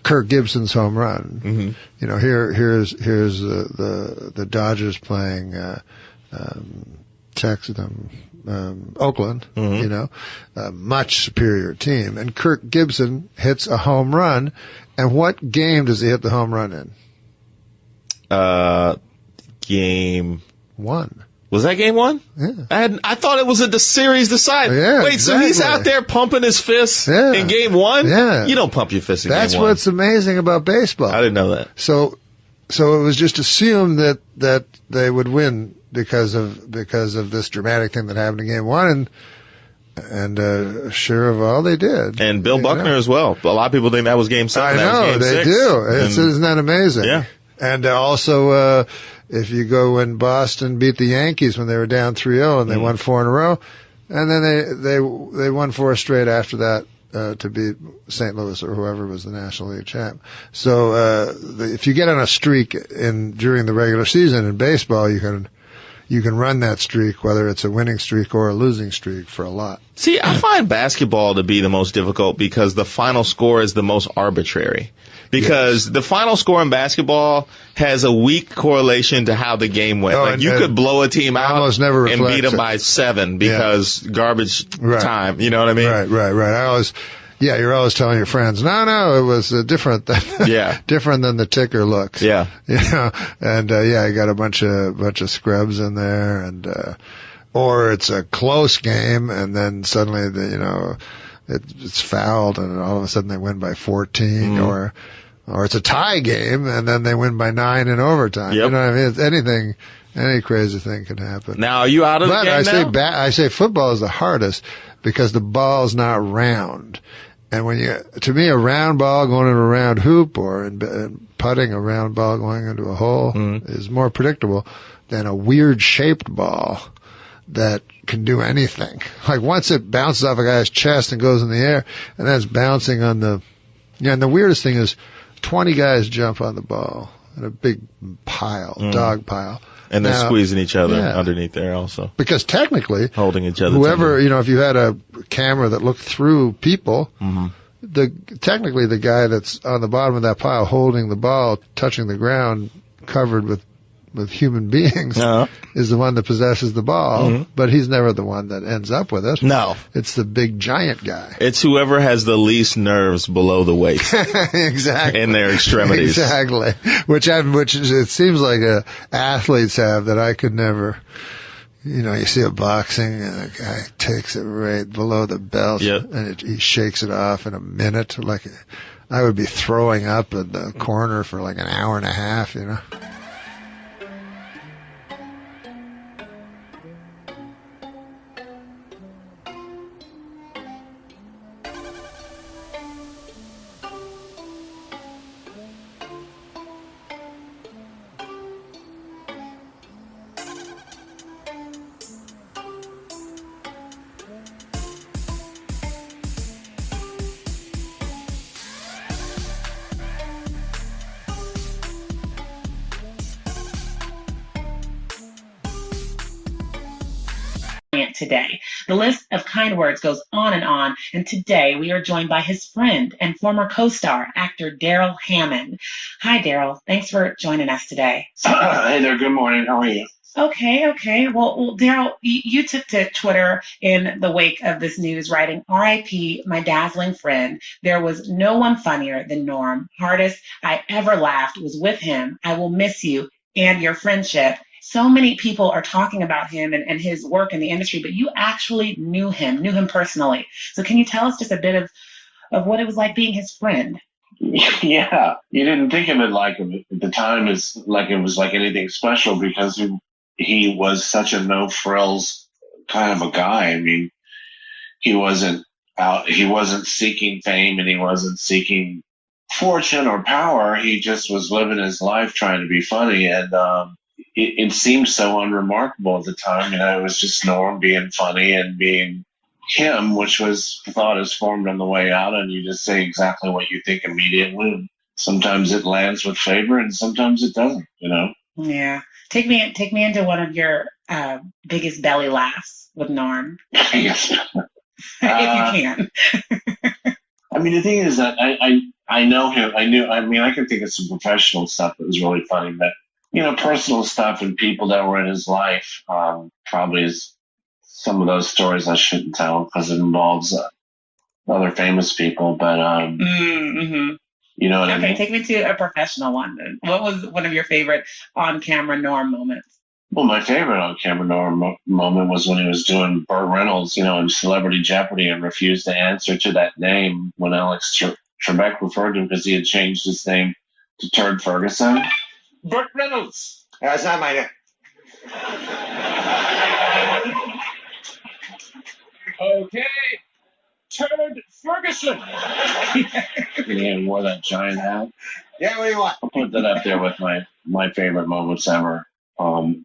Kirk Gibson's home run. Here's the Dodgers playing Oakland, a much superior team, and Kirk Gibson hits a home run. And what game does he hit the home run in? Game 1. Was that game 1? Yeah. I thought it was a series decided. Yeah, Wait, exactly. so he's out there pumping his fists in game 1? Yeah. You don't pump your fists in game 1. That's what's amazing about baseball. I didn't know that. So it was just assumed that they would win because of this dramatic thing that happened in game 1, and sure of all they did. And Bill Buckner as well. A lot of people think that was game 7. I know, they do. Isn't that amazing? Yeah. And also, if you go when Boston beat the Yankees when they were down 3-0 and they won 4 in a row, and then they won 4 straight after that to beat St. Louis or whoever was the National League champ. So if you get on a streak during the regular season in baseball, you can run that streak, whether it's a winning streak or a losing streak, for a lot. See, I find basketball to be the most difficult because the final score is the most arbitrary. Because the final score in basketball has a weak correlation to how the game went. You could blow a team out and beat them by 7 because garbage time. You know what I mean? Right. You're always telling your friends, no, it was different than different than the ticker looks. Yeah. And you got a bunch of scrubs in there, and or it's a close game, and then suddenly it's fouled, and all of a sudden they win by 14, or it's a tie game, and then they win by 9 in overtime. Yep. You know what I mean? It's any crazy thing can happen. Now, are you out of the game now? I say football is the hardest because the ball's not round. And to me, a round ball going in a round hoop or putting a round ball going into a hole is more predictable than a weird shaped ball that can do anything. Like once it bounces off a guy's chest and goes in the air, and then it's bouncing on and the weirdest thing is 20 guys jump on the ball in a big pile, dog pile. And they're squeezing each other underneath there also. Because technically, holding each other. Whoever, if you had a camera that looked through people, technically the guy that's on the bottom of that pile holding the ball, touching the ground, covered with human beings, is the one that possesses the ball, but he's never the one that ends up with it. No. It's the big giant guy. It's whoever has the least nerves below the waist. Exactly. In their extremities. Exactly. Which it seems like athletes have that I could never. You see a boxing and a guy takes it right below the belt and he shakes it off in a minute. Like I would be throwing up in the corner for like an hour and a half, Today. The list of kind words goes on, and today we are joined by his friend and former co-star, actor Daryl Hammond. Hi, Daryl. Thanks for joining us today. Hey there. Good morning. How are you? Okay. Well, Daryl, you took to Twitter in the wake of this news, writing, "R.I.P. my dazzling friend. There was no one funnier than Norm. Hardest I ever laughed was with him. I will miss you and your friendship." So many people are talking about him and his work in the industry, but you actually knew him personally. So can you tell us just a bit of what it was like being his friend? Yeah, you didn't think of it like at the time as like it was like anything special because he was such a no frills kind of a guy. I mean, he wasn't seeking fame and he wasn't seeking fortune or power. He just was living his life trying to be funny, and it seemed so unremarkable at the time. It was just Norm being funny and being him, which was thought is formed on the way out, and you just say exactly what you think immediately. And sometimes it lands with favor, and sometimes it doesn't. Yeah. Take me into one of your biggest belly laughs with Norm. Yes. If you can. I mean, the thing is that I know him. I can think of some professional stuff that was really funny, but personal stuff and people that were in his life probably is some of those stories I shouldn't tell because it involves other famous people. But you know what I mean? Okay, take me to a professional one then. What was one of your favorite on-camera Norm moments? Well, my favorite on-camera Norm moment was when he was doing Burt Reynolds, in Celebrity Jeopardy and refused to answer to that name when Alex Trebek referred to him because he had changed his name to Turd Ferguson. Burt Reynolds. That's not my name. Okay. Turd Ferguson. He wore that giant hat. Yeah, what do you want? I'll put that up there with my favorite moments ever on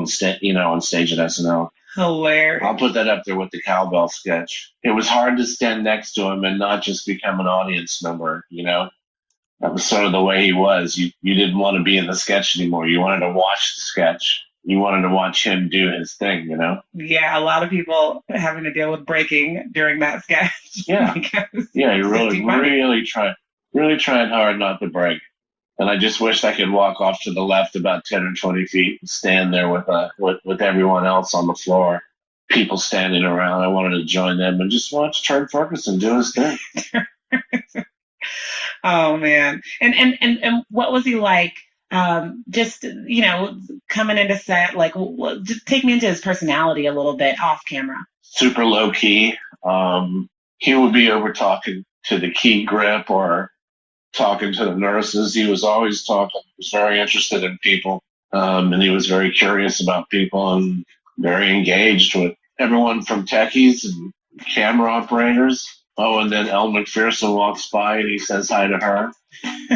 stage at SNL. Hilarious. I'll put that up there with the cowbell sketch. It was hard to stand next to him and not just become an audience member, That was sort of the way he was. You didn't want to be in the sketch anymore. You wanted to watch the sketch. You wanted to watch him do his thing, Yeah, a lot of people having to deal with breaking during that sketch. Yeah. Yeah, you really tried hard not to break. And I just wished I could walk off to the left about 10 or 20 feet and stand there with everyone else on the floor, people standing around. I wanted to join them and just watch Turd Ferguson do his thing. Oh man. And what was he like? Just, coming into set, like, just take me into his personality a little bit off camera. Super low key. He would be over talking to the key grip or talking to the nurses. He was always talking. He was very interested in people. And he was very curious about people and very engaged with everyone from techies and camera operators. Oh, and then Elle McPherson walks by and he says hi to her.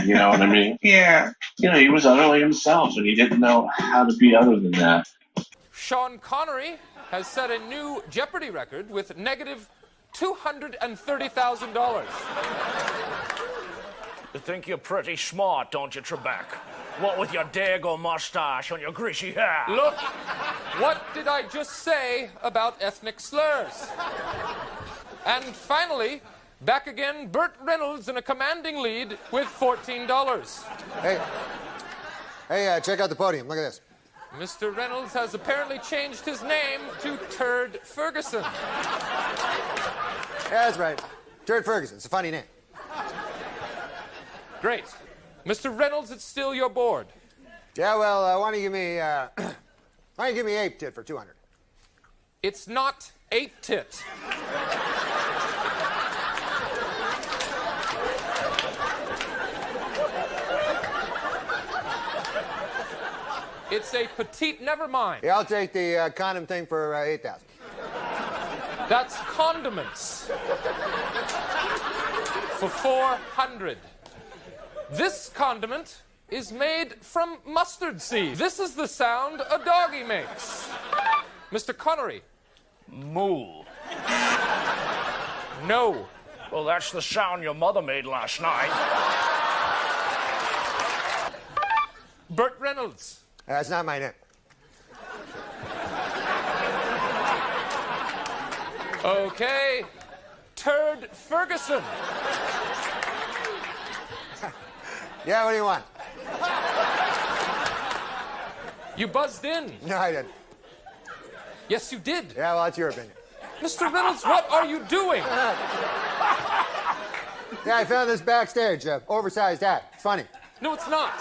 You know what I mean? Yeah. He was utterly himself and he didn't know how to be other than that. Sean Connery has set a new Jeopardy record with negative $230,000. You think you're pretty smart, don't you, Trebek? What with your dago mustache and your greasy hair? Look, what did I just say about ethnic slurs? And finally, back again, Burt Reynolds in a commanding lead with $14. Hey, check out the podium. Look at this. Mr. Reynolds has apparently changed his name to Turd Ferguson. Yeah, that's right. Turd Ferguson. It's a funny name. Great. Mr. Reynolds, it's still your board. Yeah, well, why don't you give me ape tit for 200? It's not ape tit. It's a petite, never mind. Yeah, I'll take the condom thing for 8,000. That's condiments. For 400. This condiment is made from mustard seed. This is the sound a doggy makes. Mr. Connery. Moo. No. Well, that's the sound your mother made last night. Burt Reynolds. That's not my name. Okay. Turd Ferguson. Yeah, what do you want? You buzzed in. No, I didn't. Yes, you did. Yeah, well, that's your opinion. Mr. Reynolds, what are you doing? Yeah, I found this backstage. Oversized hat. It's funny. No, it's not.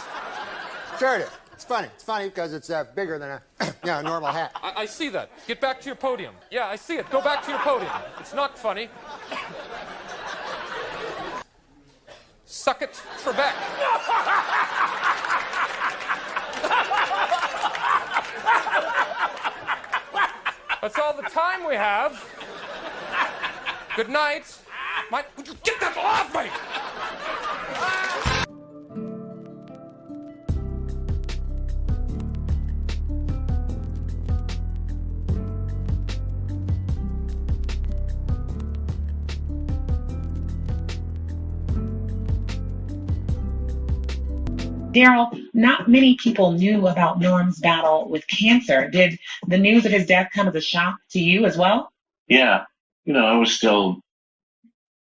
Sure it is. It's funny. It's funny because it's bigger than a normal hat. I see that. Get back to your podium. Yeah, I see it. Go back to your podium. It's not funny. Suck it, Trebek. That's all the time we have. Good night. Would you get that off me? Daryl, not many people knew about Norm's battle with cancer. Did the news of his death come as a shock to you as well? Yeah. I was still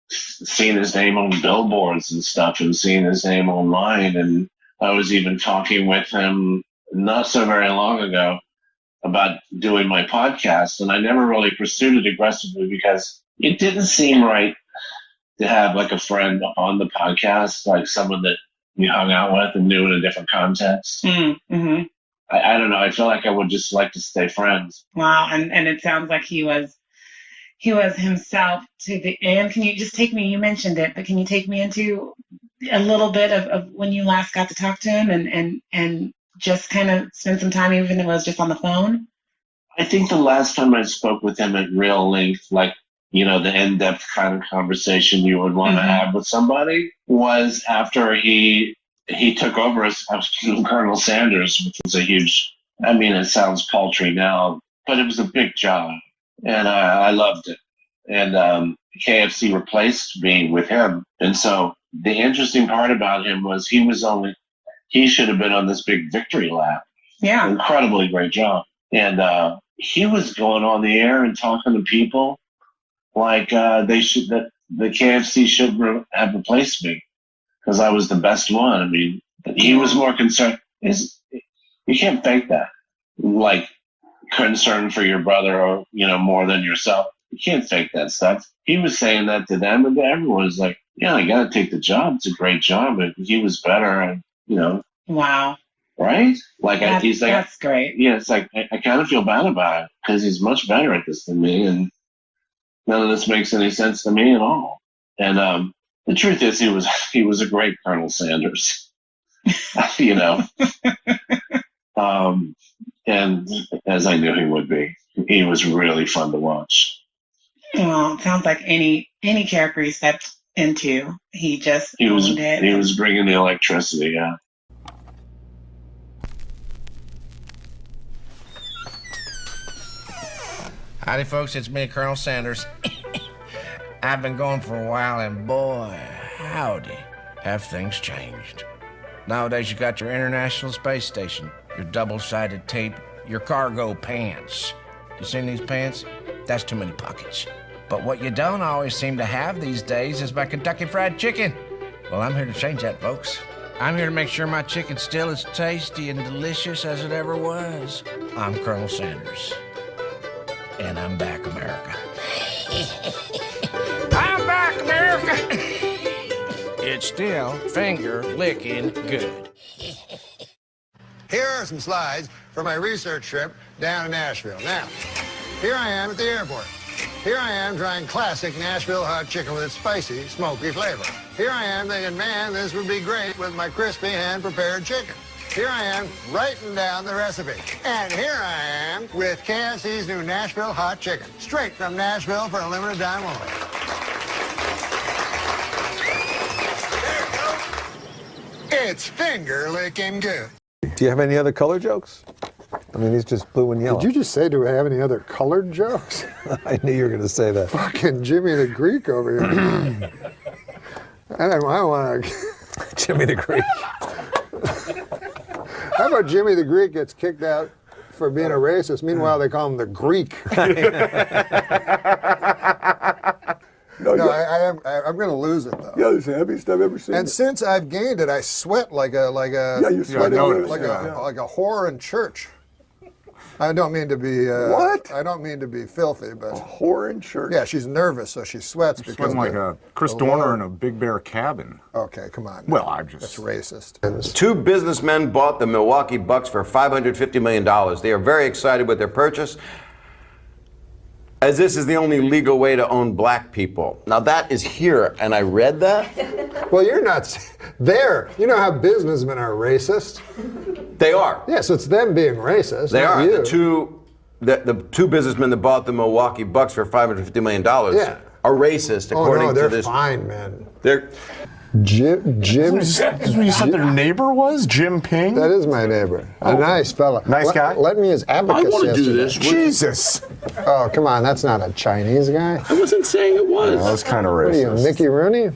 seeing his name on billboards and stuff and seeing his name online. And I was even talking with him not so very long ago about doing my podcast. And I never really pursued it aggressively because it didn't seem right to have like a friend on the podcast, like someone that you hung out with and knew in a different context. Mm-hmm. I don't know. I feel like I would just like to stay friends. Wow, and it sounds like he was himself to the end. Can you just take me? You mentioned it, but can you take me into a little bit of when you last got to talk to him and just kind of spend some time, even if it was just on the phone? I think the last time I spoke with him at real length, like, the in-depth kind of conversation you would want to have with somebody, was after he took over as Colonel Sanders, which was a huge, it sounds paltry now, but it was a big job. And I loved it. And KFC replaced me with him. And so the interesting part about him was he should have been on this big victory lap. Yeah. Incredibly great job. And he was going on the air and talking to people like that the KFC should have replaced me because I was the best one. He was more concerned. You can't fake that. Like, concern for your brother or, more than yourself. You can't fake that stuff. He was saying that to them, and everyone was like, yeah, I got to take the job. It's a great job. But he was better. And, Wow. Right? Like, he's like, that's great. Yeah, it's like, I kind of feel bad about it because he's much better at this than me. And none of this makes any sense to me at all. And the truth is, he was a great Colonel Sanders, and as I knew he would be, he was really fun to watch. Well, it sounds like any character he stepped into, he owned it. He was bringing the electricity, yeah. Howdy, folks. It's me, Colonel Sanders. I've been gone for a while, and boy, howdy, have things changed. Nowadays, you got your International Space Station, your double-sided tape, your cargo pants. You seen these pants? That's too many pockets. But what you don't always seem to have these days is my Kentucky Fried Chicken. Well, I'm here to change that, folks. I'm here to make sure my chicken's still as tasty and delicious as it ever was. I'm Colonel Sanders. And I'm back, America. I'm back, America! It's still finger-licking good. Here are some slides from my research trip down to Nashville. Now, here I am at the airport. Here I am trying classic Nashville hot chicken with its spicy, smoky flavor. Here I am thinking, man, this would be great with my crispy hand-prepared chicken. Here I am writing down the recipe. And here I am with KFC's new Nashville hot chicken. Straight from Nashville for a limited time only. It's finger-licking good. Do you have any other color jokes? He's just blue and yellow. Did you just say, do we have any other colored jokes? I knew you were going to say that. Fucking Jimmy the Greek over here. I don't want to... Jimmy the Greek. How about Jimmy the Greek gets kicked out for being a racist? Meanwhile, they call him the Greek. I'm going to lose it though. Yeah, it's the heaviest I've ever seen. And since I've gained it, I sweat like a you sweat like a whore in church. I don't mean to be what? I don't mean to be filthy, but a whore in church. Yeah, she's nervous, so she sweats because sweating like a Chris Dorner in a Big Bear cabin. Okay, come on. Well, I'm just that's racist. Two businessmen bought the Milwaukee Bucks for $550 million. They are very excited with their purchase, as this is the only legal way to own black people. Now that is here, and I read that. Well, you're not there. You know how businessmen are racist? They are. Yes, it's them being racist. They are. You. The two businessmen that bought the Milwaukee Bucks for $550 million are racist, according to this. They're fine, man. They're Jim. This is what you said their neighbor was? Jim Ping? That is my neighbor. A nice fella. Nice guy? Let me as abacus I want to do yesterday. this. Jesus. Oh, come on. That's not a Chinese guy. I wasn't saying it was. That's kind of racist. What are you, Mickey Rooney?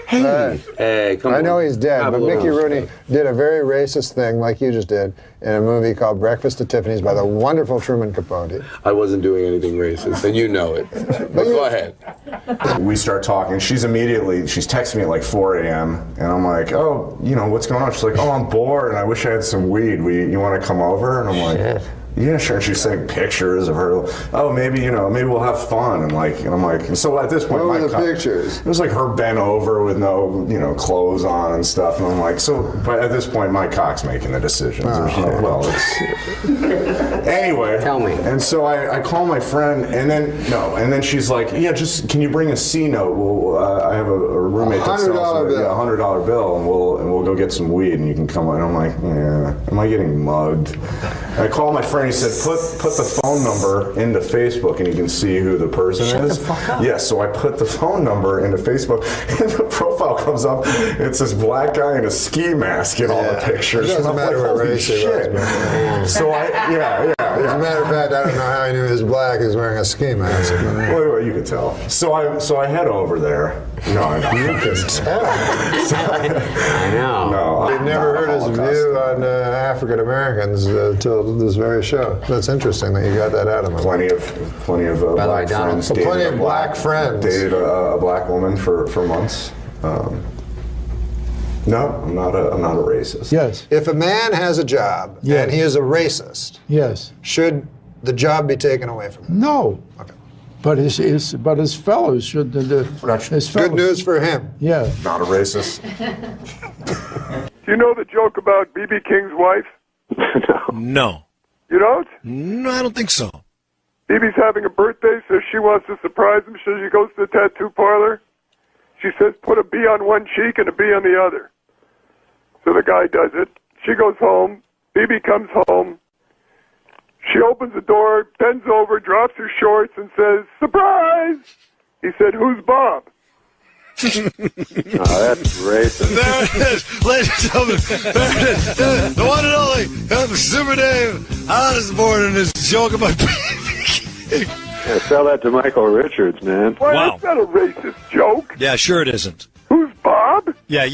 Hey, come on. I know he's dead, but Mickey Rooney did a very racist thing like you just did in a movie called Breakfast at Tiffany's by the wonderful Truman Capote. I wasn't doing anything racist, and you know it. But go ahead. We start talking. She's texting me at like 4 a.m. And I'm like, oh, what's going on? She's like, oh, I'm bored and I wish I had some weed. You want to come over? And I'm like, yeah, sure. And she's sending pictures of her. Oh, maybe maybe we'll have fun. And I'm like, and so at this point, what were the pictures? It was like her bent over with no clothes on and stuff. And I'm like, but at this point, my cock's making the decisions. Anyway, tell me. And so I call my friend, and then she's like, yeah, just can you bring a C note? Well, I have a roommate that sells $100 bill, and we'll go get some weed, and you can come. And I'm like, yeah, am I getting mugged? I called my friend. He said, put the phone number into Facebook, and you can see who the person is. Shut the fuck up. Yes, so I put the phone number into Facebook, and the profile comes up. It's this black guy in a ski mask in all the pictures. It doesn't matter what race he was, man. So As a matter of fact, I don't know how I knew he was black. He was wearing a ski mask. Well, you could tell. So I head over there. No, I know. You can tell. I know. No, I've never heard his view on African Americans until this very show. That's interesting that you got that out of him. Plenty of black friends. Plenty of black friends. Dated a black woman for months. No, I'm not a racist. Yes. If a man has a job and he is a racist, should the job be taken away from him? No. Okay. But his fellows should. Good news for him. Yeah. Not a racist. Do you know the joke about B.B. King's wife? No. You don't? No, I don't think so. B.B.'s having a birthday, so she wants to surprise him. So she goes to the tattoo parlor. She says, put a B on one cheek and a B on the other. So the guy does it. She goes home. B.B. comes home. She opens the door, bends over, drops her shorts, and says, surprise! He said, who's Bob? That's racist. There it is, ladies and gentlemen. There it is. The one and only Super Dave Osborne and his joke about Yeah, tell that to Michael Richards, man. Why, that's not a racist joke. Yeah, sure it isn't. Who's Bob? Yeah,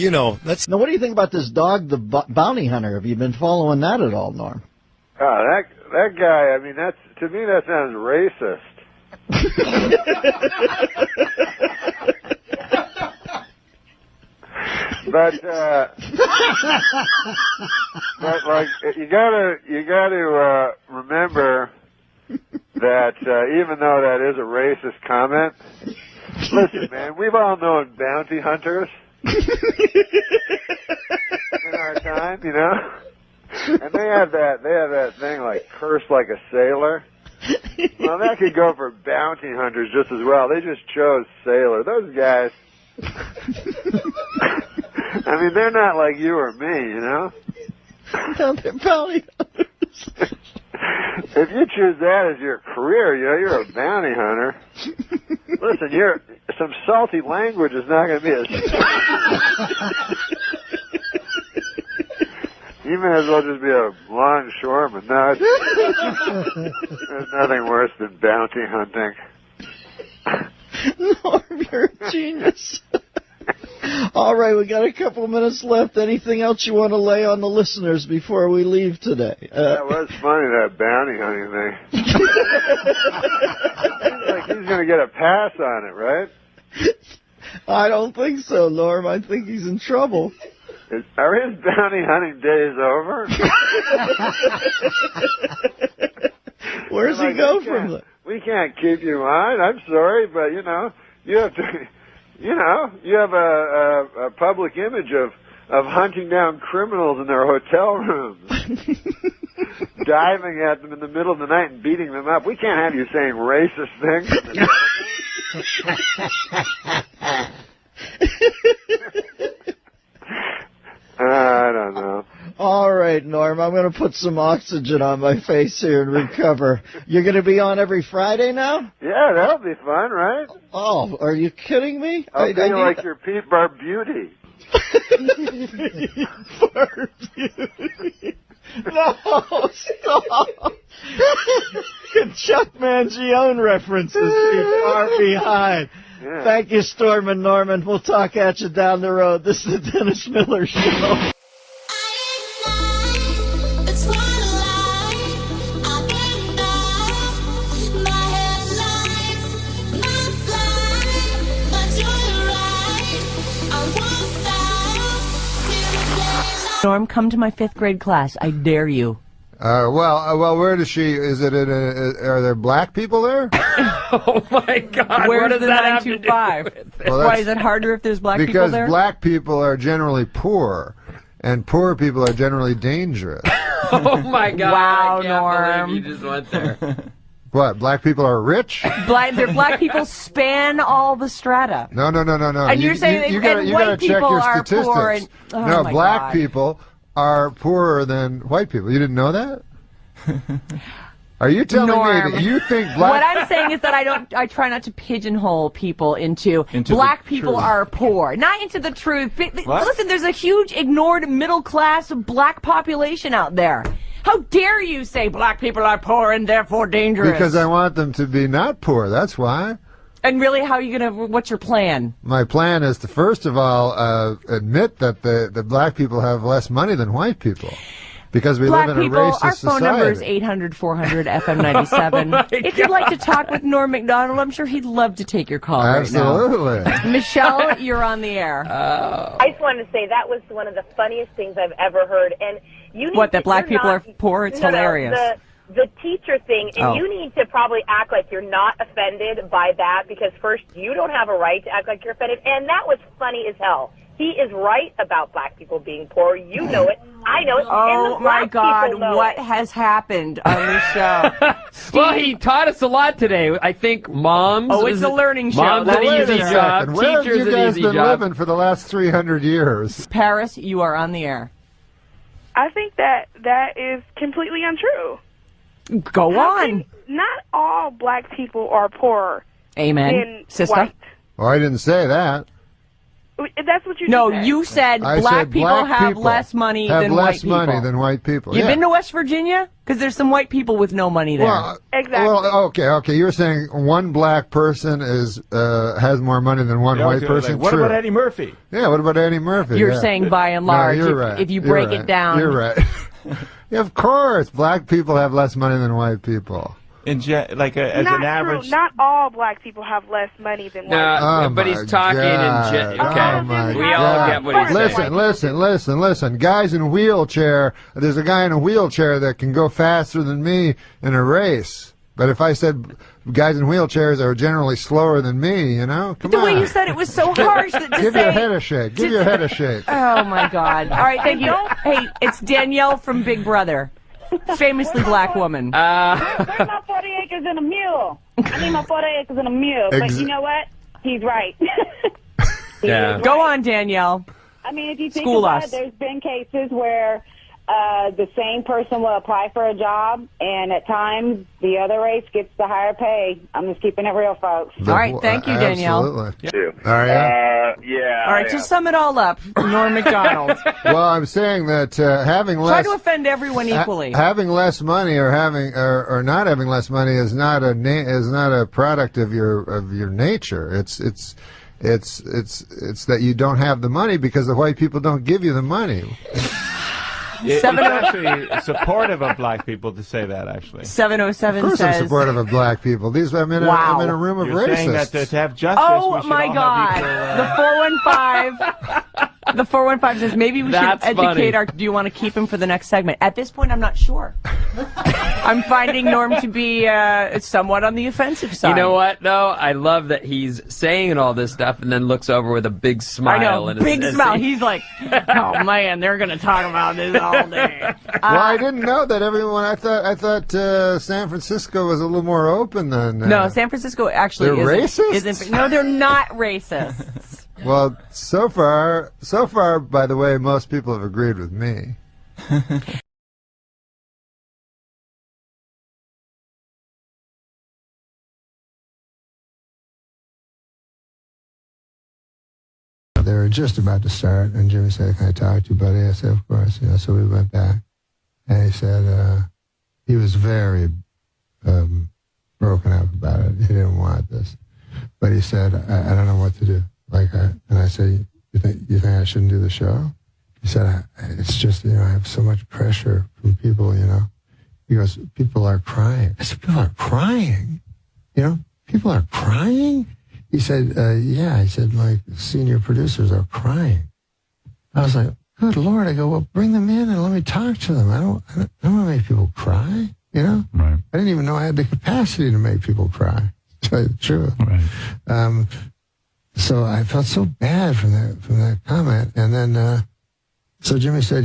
that's. Now, what do you think about this dog, the bounty hunter? Have you been following that at all, Norm? Oh, that guy. I mean, to me that sounds racist. But like you gotta remember that even though that is a racist comment, listen, man, we've all known bounty hunters in our time, and they have that thing like curse like a sailor. Well, that could go for bounty hunters just as well. They just chose sailor. Those guys. I mean, they're not like you or me, No, they're bounty hunters. If you choose that as your career, you're a bounty hunter. Listen, some salty language is not going to be You may as well just be a longshoreman. No, there's nothing worse than bounty hunting. Norm, you're a genius. All right, we got a couple minutes left. Anything else you want to lay on the listeners before we leave today? That was funny, that bounty hunting thing. Seems like he's going to get a pass on it, right? I don't think so, Norm. I think he's in trouble. Are his bounty hunting days over? Where's he go from that? We can't keep you on. I'm sorry, but, you have to... you have a public image of hunting down criminals in their hotel rooms, diving at them in the middle of the night and beating them up. We can't have you saying racist things. I don't know. All right, Norm, I'm going to put some oxygen on my face here and recover. You're going to be on every Friday now? Yeah, that'll be fun, right? Oh, are you kidding me? I'll be like your Pete Barbuti. Barbuti. No, stop. Chuck Mangione references be far behind. Yeah. Thank you, Storm and Norman. We'll talk at you down the road. This is the Dennis Miller Show. Norm, come to my 5th grade class. I dare you. Well, where does she? Is it? Are there black people there? Oh my God! Where's what does the that have to do 925? with it? Well, Why is it harder if there's black people Because there? black people are generally poor, and poor people are generally dangerous. Oh my God! Wow, I can't Norm. believe you just went there. What? Black people are rich? Their black people span all the strata. No. And you're saying you and gotta white check people your are statistics. poor. And, oh no, my black God. people are poorer than white people. You didn't know that? Are you telling Norm. me that you think What black? I'm saying is that I try not to pigeonhole people into black people truth. are poor, not into the truth. Listen, there's a huge ignored middle class black population out there. How dare you say black people are poor and therefore dangerous? Because I want them to be not poor. That's why. And really, how are you what's your plan? My plan is to first of all admit that the black people have less money than white people. Because we Black live in a people, racist our phone number is society. 800-400-FM97. If you'd like to talk with Norm MacDonald, I'm sure he'd love to take your call Absolutely. right now. Michelle, you're on the air. I just wanted to say that was one of the funniest things I've ever heard. And you need What, that black you're people not- are poor? It's no, hilarious. The teacher thing, and Oh. you need to probably act like you're not offended by that, because first, you don't have a right to act like you're offended, and that was funny as hell. He is right about black people being poor. You know it. I know it. Oh and the my black God, people know what it. has happened on this show? Well, he taught us a lot today. I think moms. Oh, it's a learning show. Mom's That's an what it easy is. job. Where have Teacher's you an guys easy been job. living for the last 300 years? Paris, you are on the air. I think that is completely untrue. Go on. Not all black people are poorer Amen. than Sister? white. Oh, I didn't say that. That's what you No, said. you said I black said people black have people less money have than less white people. money than white people. You've yeah. been to West Virginia? Because there's some white people with no money there. Well, exactly. Well, okay. You're saying one black person has more money than one Yeah, white okay, person. like, what True. about Eddie Murphy? Yeah, what about Eddie Murphy? You're Yeah. saying by and No, large, you're right. if you You're break right. it down. You're right. Yeah, of course, black people have less money than white people. As not an average. true. Not all black people have less money than white people. Oh but he's my talking God. in Oh okay. my We all God. get what he's saying. Listen. Guys in wheelchair. There's a guy in a wheelchair that can go faster than me in a race. But if I said guys in wheelchairs are generally slower than me, come The on. way you said it was so harsh that to Give say... your head a shake. Give your head a shake. Oh, my God. All right, thank you. Hey, it's Danielle from Big Brother. Famously black woman. Where's my 40 acres and a mule? I need my 40 acres and a mule. But you know what? He's right. Yeah. Go on, Danielle. I mean, if you think School about us. it, there's been cases where the same person will apply for a job, and at times the other race gets the higher pay. I'm just keeping it real, folks. All right, thank you, Danielle. Absolutely. All right. Yeah. All right, just sum it all up, Norm MacDonald. Well, I'm saying that having Try less to offend everyone equally. having less money or or not having less money is not a product of your nature. It's that you don't have the money because the white people don't give you the money. It's actually supportive of black people to say that, actually. 707 Of course says... I'm supportive of black people. I'm in a room of You're saying that racists. to have justice, Oh, we should my all God. have equal, The 415 says maybe we should That's educate funny. our... Do you want to keep him for the next segment? At this point, I'm not sure. I'm finding Norm to be somewhat on the offensive side. You know what, though? I love that he's saying all this stuff and then looks over with a big smile. I know, and big smile. He's like, oh, man, they're going to talk about this all day. Well, I didn't know that everyone. I thought San Francisco was a little more open than. No, San Francisco actually They're isn't. racist? No, they're not racist. Well, so far, by the way, most people have agreed with me. They were just about to start, and Jimmy said, "Can I talk to you, buddy?" I said, "Of course." So we went back, and he said he was very broken up about it. He didn't want this, but he said, "I don't know what to do." And I said, "You think I shouldn't do the show?" He said, "It's just I have so much pressure from people, He goes, "People are crying." I said, "People are crying? People are crying?" He said, "Yeah." He said, "Like senior producers are crying." I was like, good Lord. I go, well, bring them in and let me talk to them. I don't want to make people cry, you know? Right. I didn't even know I had the capacity to make people cry, to tell you the truth. Right. So I felt so bad from that comment. And then, so Jimmy said,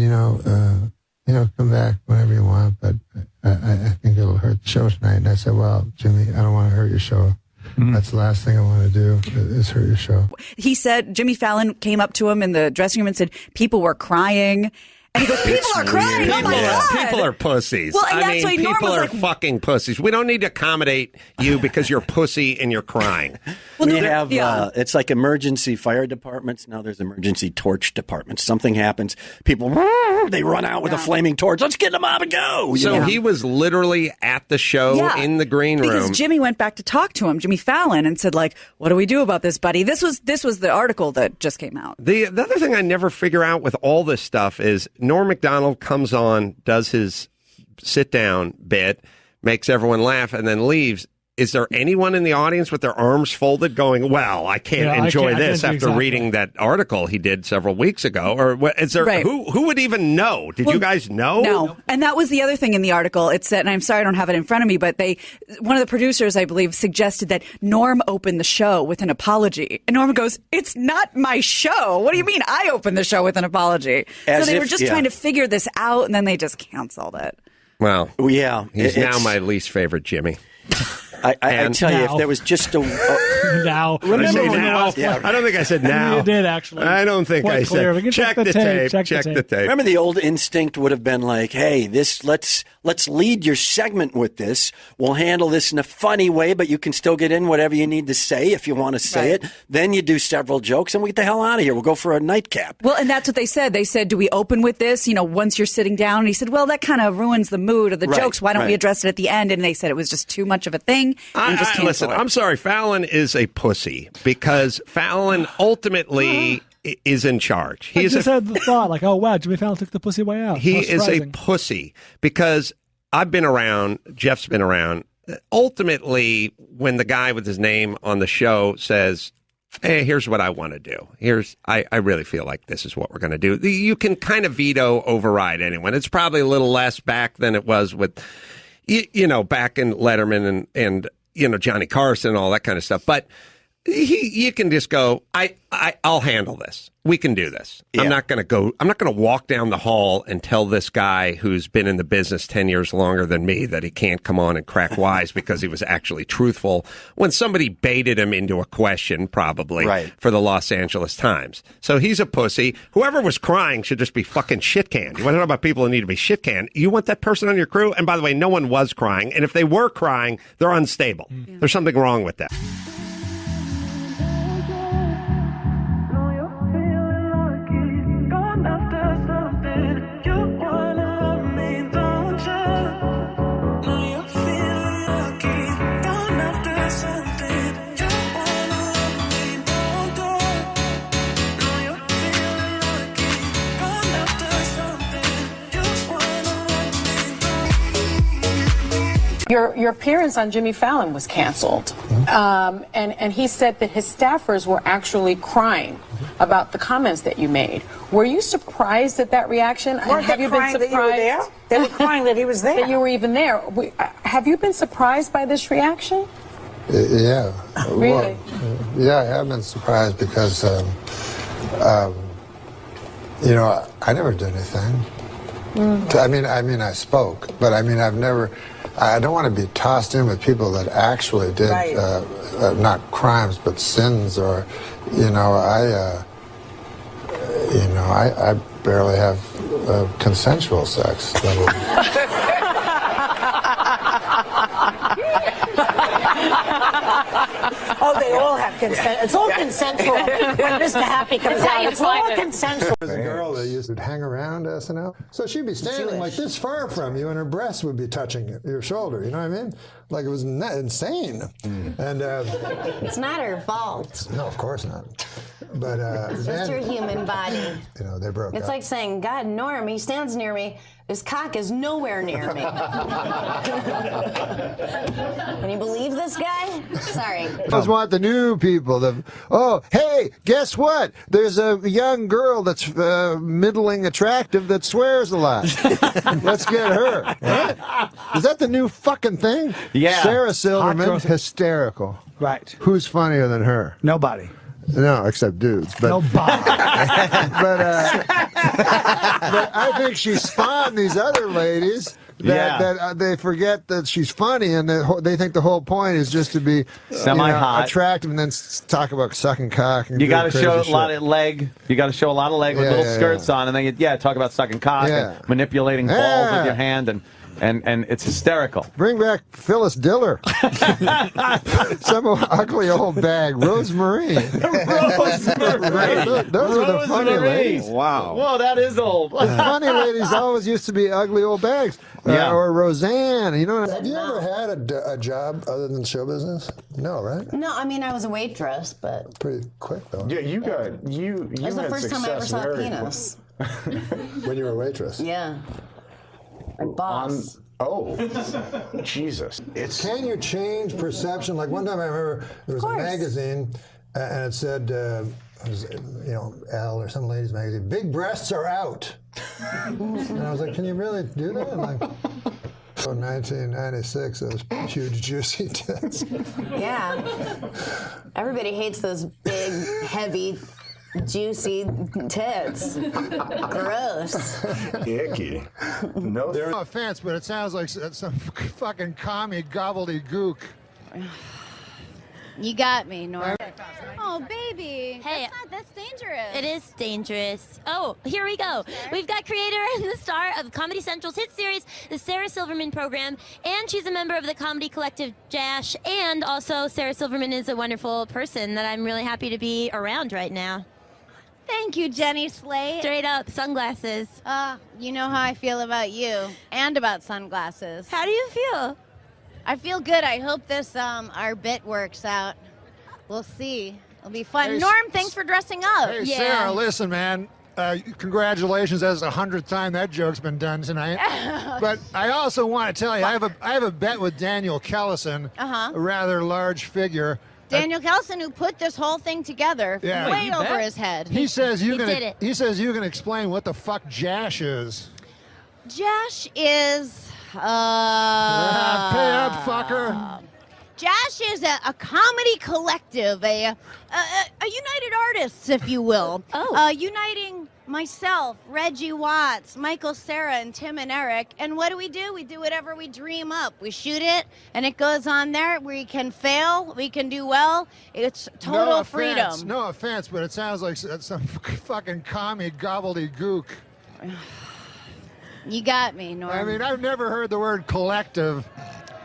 come back whenever you want, but I think it'll hurt the show tonight. And I said, well, Jimmy, I don't want to hurt your show. That's the last thing I want to do is hurt your show. He said, Jimmy Fallon came up to him in the dressing room and said, people were crying. And he goes, people are crying. Oh, my God. People are pussies. Well, and that's why Norm people was are like, fucking pussies. We don't need to accommodate you because you're pussy and you're crying. We have, it's like emergency fire departments. Now there's emergency torch departments. Something happens. People, they run out with a flaming torch. Let's get them out and go. So he was literally at the show in the green room. Because Jimmy went back to talk to him, Jimmy Fallon, and said, like, what do we do about this, buddy? This was the article that just came out. The other thing I never figure out with all this stuff is Norm MacDonald comes on, does his sit-down bit, makes everyone laugh, and then leaves. Is there anyone in the audience with their arms folded going, well, I can't enjoy this after reading that article he did several weeks ago? Or is there who would even know? Did you guys know? No. And that was the other thing in the article. It said, and I'm sorry I don't have it in front of me, but one of the producers, I believe, suggested that Norm open the show with an apology. And Norm goes, it's not my show. What do you mean I opened the show with an apology? So they were just trying to figure this out, and then they just canceled it. Well, he's now my least favorite Jimmy. I tell you, if there was just a now, remember now? Yeah. I don't think I said now. You did actually. I don't think I said. Check the tape. Check the tape. Remember, the old instinct would have been like, "Hey, let's lead your segment with this. We'll handle this in a funny way, but you can still get in whatever you need to say if you want to say it. Then you do several jokes, and we get the hell out of here. We'll go for a nightcap." Well, and that's what they said. They said, "Do we open with this? Once you're sitting down?" And he said, "Well, that kind of ruins the mood of the jokes. Why don't we address it at the end?" And they said it was just too much of a thing. Listen, I'm sorry. Fallon is a pussy because Fallon ultimately is in charge. He just had the thought, like, oh, wow, Jimmy Fallon took the pussy way out. He is a pussy because I've been around, Jeff's been around. Ultimately, when the guy with his name on the show says, hey, here's what I want to do. I really feel like this is what we're going to do. You can kind of veto, override anyone. It's probably a little less back than it was with, back in Letterman and Johnny Carson and all that kind of stuff. But you can just go, I'll handle this. We can do this. Yeah. I'm not going to walk down the hall and tell this guy who's been in the business 10 years longer than me that he can't come on and crack wise because he was actually truthful when somebody baited him into a question, probably, for the Los Angeles Times. So he's a pussy. Whoever was crying should just be fucking shit-canned. You want to know about people who need to be shit-canned? You want that person on your crew? And by the way, no one was crying. And if they were crying, they're unstable. Yeah. There's something wrong with that. Your appearance on Jimmy Fallon was canceled, and he said that his staffers were actually crying about the comments that you made. Were you surprised at that reaction? Have you been surprised that you were there? They were crying that he was there. That you were even there. Have you been surprised by this reaction? Yeah. Really? I have been surprised because, I never did anything. I mean, I spoke, but I've never. I don't want to be tossed in with people that actually did not crimes but sins, or I barely have consensual sex. Oh, they all have consent. It's all consensual. When Mr. Happy comes out, it's all consensual. There's a girl that used to hang around SNL. So she'd be standing like this far from you, and her breast would be touching your shoulder. You know what I mean? Like it was insane. And it's not her fault. No, of course not. But It's just your human body. You know, they broke It's up. like saying, God, Norm, he stands near me. His cock is nowhere near me. Can you believe this guy? Sorry. I just want the new people. Oh, hey, guess what? There's a young girl that's middling attractive that swears a lot. Let's get her. What? Is that the new fucking thing? Yeah. Sarah Silverman, hysterical. Right. Who's funnier than her? Nobody. No, except dudes. But, Nobody. but I think she spawned these other ladies that they forget that she's funny, and they think the whole point is just to be semi-hot, attractive, and then talk about sucking cock. And you got to crazy show a shit. lot of leg. You got to show a lot of leg with little skirts on, and then talk about sucking cock and manipulating balls with your hand, and it's hysterical. Bring back Phyllis Diller. Some ugly old bag. Rosemary. Rosemary. Those are the funny ladies. Wow. Whoa, that is old. The funny ladies always used to be ugly old bags. Or Roseanne. You know. Have you ever had a job other than show business? No, right? No, I mean, I was a waitress, but... Pretty quick, though. Yeah, you It was the first time I ever saw a penis. When you were a waitress? Yeah. My boss. Jesus. Can you change perception? Like one time I remember there was a magazine and it said, Elle or some ladies magazine, big breasts are out. And I was like, can you really do that? And like, so 1996, those huge juicy tits. Yeah. Everybody hates those big, heavy, juicy tits. Gross. Icky. No offense, but it sounds like some fucking commie gobbledygook. You got me, Norm. Oh, baby. Hey, That's dangerous. it is dangerous. Oh, here we go. We've got creator and the star of Comedy Central's hit series, the Sarah Silverman program, and she's a member of the comedy collective Jash, and also Sarah Silverman is a wonderful person that I'm really happy to be around right now. Thank you, Jenny Slate. Straight up, sunglasses. You know how I feel about you and about sunglasses. How do you feel? I feel good. I hope this our bit works out. We'll see. It'll be fun. Hey, Norm, thanks for dressing up. Hey, Sarah, listen, man. Congratulations. That's the 100th time that joke's been done tonight. But I also want to tell you, I have a bet with Daniel Kellison, a rather large figure. Daniel Kelson, who put this whole thing together, way over his head. He says you can explain what the fuck Jash is. Jash is pay up, fucker. Jash is a comedy collective, a United Artists, if you will. Uniting myself, Reggie Watts, Michael Cera, and Tim and Eric. And what do? We do whatever we dream up. We shoot it, and it goes on there. We can fail, we can do well. It's total freedom. No offense, but it sounds like some fucking commie gobbledygook. You got me, Norm. I mean, I've never heard the word collective.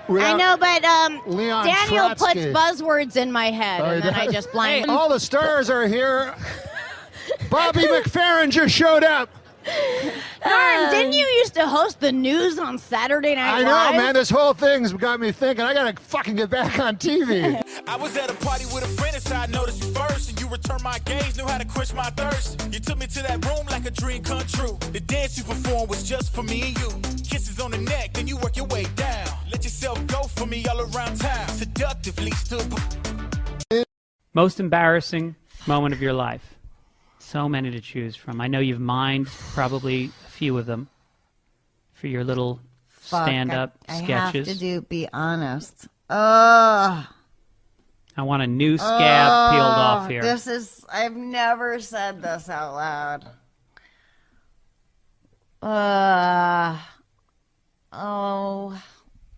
I know, but Leon Daniel Trotsky. puts buzzwords in my head, and then I just blind. All the stars are here. Bobby McFerrin just showed up. Norm, didn't you used to host the news on Saturday Night I know, Live? man. This whole thing's got me thinking I gotta fucking get back on TV. I was at a party with a friend and I noticed you first, and you returned my gaze, knew how to quench my thirst. You took me to that room like a dream come true. The dance you performed was just for me and you. Kisses on the neck, then you work your way down. Let yourself go for me all around town. Seductively stood. Most embarrassing moment of your life? So many to choose from. I know you've mined probably a few of them for your little stand-up sketches. I have to be honest. I want a new scab peeled off here. I've never said this out loud.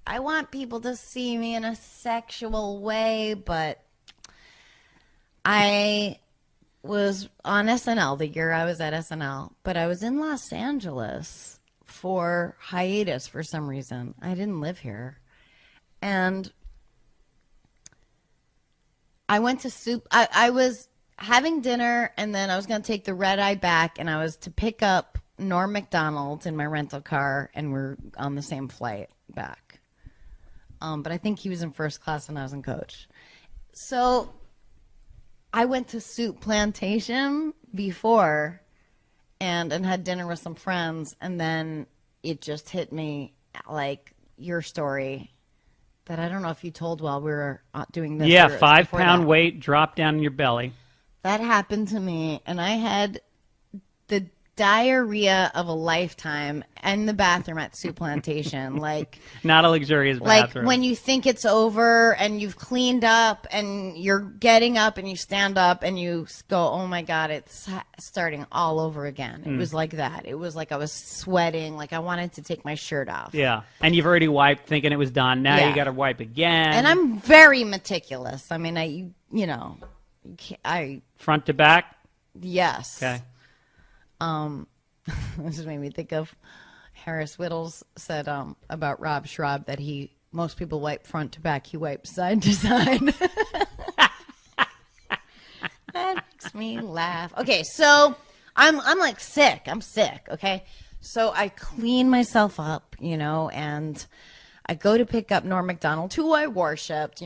I want people to see me in a sexual way, but I was on SNL the year I was at SNL, but I was in Los Angeles for hiatus for some reason. I didn't live here. And I went to I was having dinner, and then I was going to take the red eye back, and I was to pick up Norm MacDonald in my rental car, and we're on the same flight back. But I think he was in first class and I was in coach. So I went to Soup Plantation before and had dinner with some friends, and then it just hit me like your story that I don't know if you told while we were doing this. Yeah, or 5 before pound that. weight dropped down in your belly. That happened to me, and I had the diarrhea of a lifetime in the bathroom at Soup Plantation. Like, Not a luxurious like bathroom. when you think it's over and you've cleaned up and you're getting up and you stand up and you go, oh my God, it's starting all over again. It was like that. It was like I was sweating, like I wanted to take my shirt off. Yeah, and you've already wiped thinking it was done. Now Yeah. you got to wipe again. And I'm very meticulous. I mean, I front to back. yes. Okay. This just made me think of Harris Whittles said about Rob Schraub that most people wipe front to back, he wipes side to side. That makes me laugh. Okay, so I'm like sick. I'm sick. Okay, so I clean myself up, and I go to pick up Norm MacDonald, who I worshipped,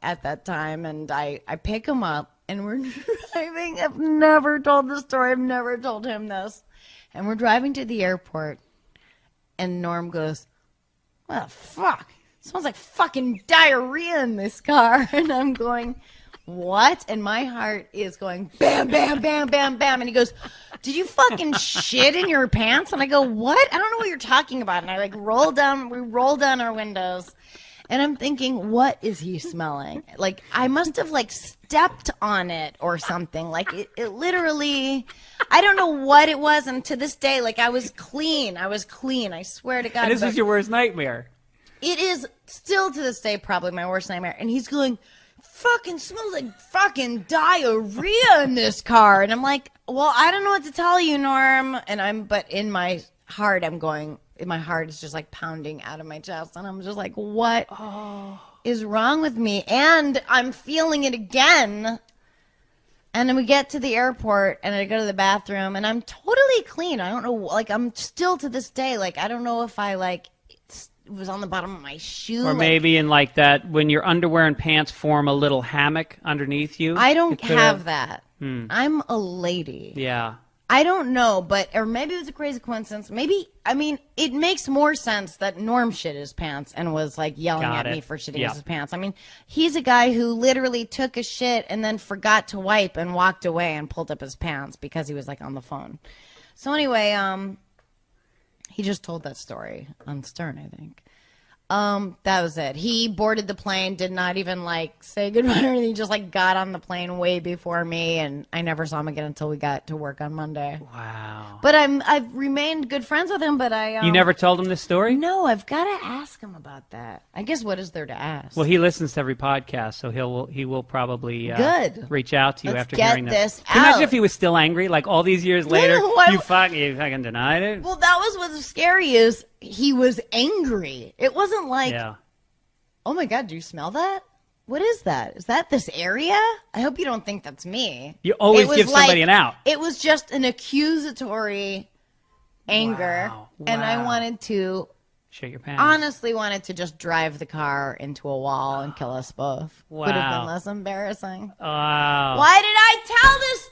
at that time, and I pick him up. And we're driving. I've never told this story. I've never told him this. And we're driving to the airport. And Norm goes, "What the fuck? It smells like fucking diarrhea in this car." And I'm going, "What?" And my heart is going bam, bam, bam, bam, bam. And he goes, "Did you fucking shit in your pants?" And I go, "What? I don't know what you're talking about." And I we roll down our windows. And I'm thinking, what is he smelling? Like, I must have, stepped on it or something. Like, it literally, I don't know what it was. And to this day, I was clean. I swear to God. And this was your worst nightmare. It is still to this day probably my worst nightmare. And he's going, fucking smells like fucking diarrhea in this car. And I'm like, well, I don't know what to tell you, Norm. But in my heart, my heart is just pounding out of my chest, and I'm just like, what is wrong with me? And I'm feeling it again. And then we get to the airport, and I go to the bathroom, and I'm totally clean. I don't know, I'm still to this day, I don't know if I it was on the bottom of my shoe, Or maybe in that when your underwear and pants form a little hammock underneath you. I don't It could have that. Hmm. I'm a lady. Yeah. I don't know, or maybe it was a crazy coincidence. It makes more sense that Norm shit his pants and was yelling Got at me it. for shitting Yep. his pants. He's a guy who literally took a shit and then forgot to wipe and walked away and pulled up his pants because he was on the phone. So anyway, he just told that story on Stern, I think. That was it. He boarded the plane, did not even say goodbye or anything. He just got on the plane way before me, and I never saw him again until we got to work on Monday. Wow. But I've remained good friends with him, but You never told him this story? No, I've got to ask him about that. I guess what is there to ask? Well, he listens to every podcast, so he will probably Good. reach out to you Let's after get hearing this Can you imagine out. if he was still angry, all these years later? No, you fucking denied it? Well, that was what's scary is he was angry. It wasn't Yeah. oh my God, do you smell that? What is that? Is that this area? I hope you don't think that's me. You always It was give somebody an out. It was just an accusatory anger. Wow. And I Wow. wanted to, Shit your pants. honestly wanted to just drive the car into a wall and kill us both. Would have Wow. been less embarrassing. Wow. Why did I tell this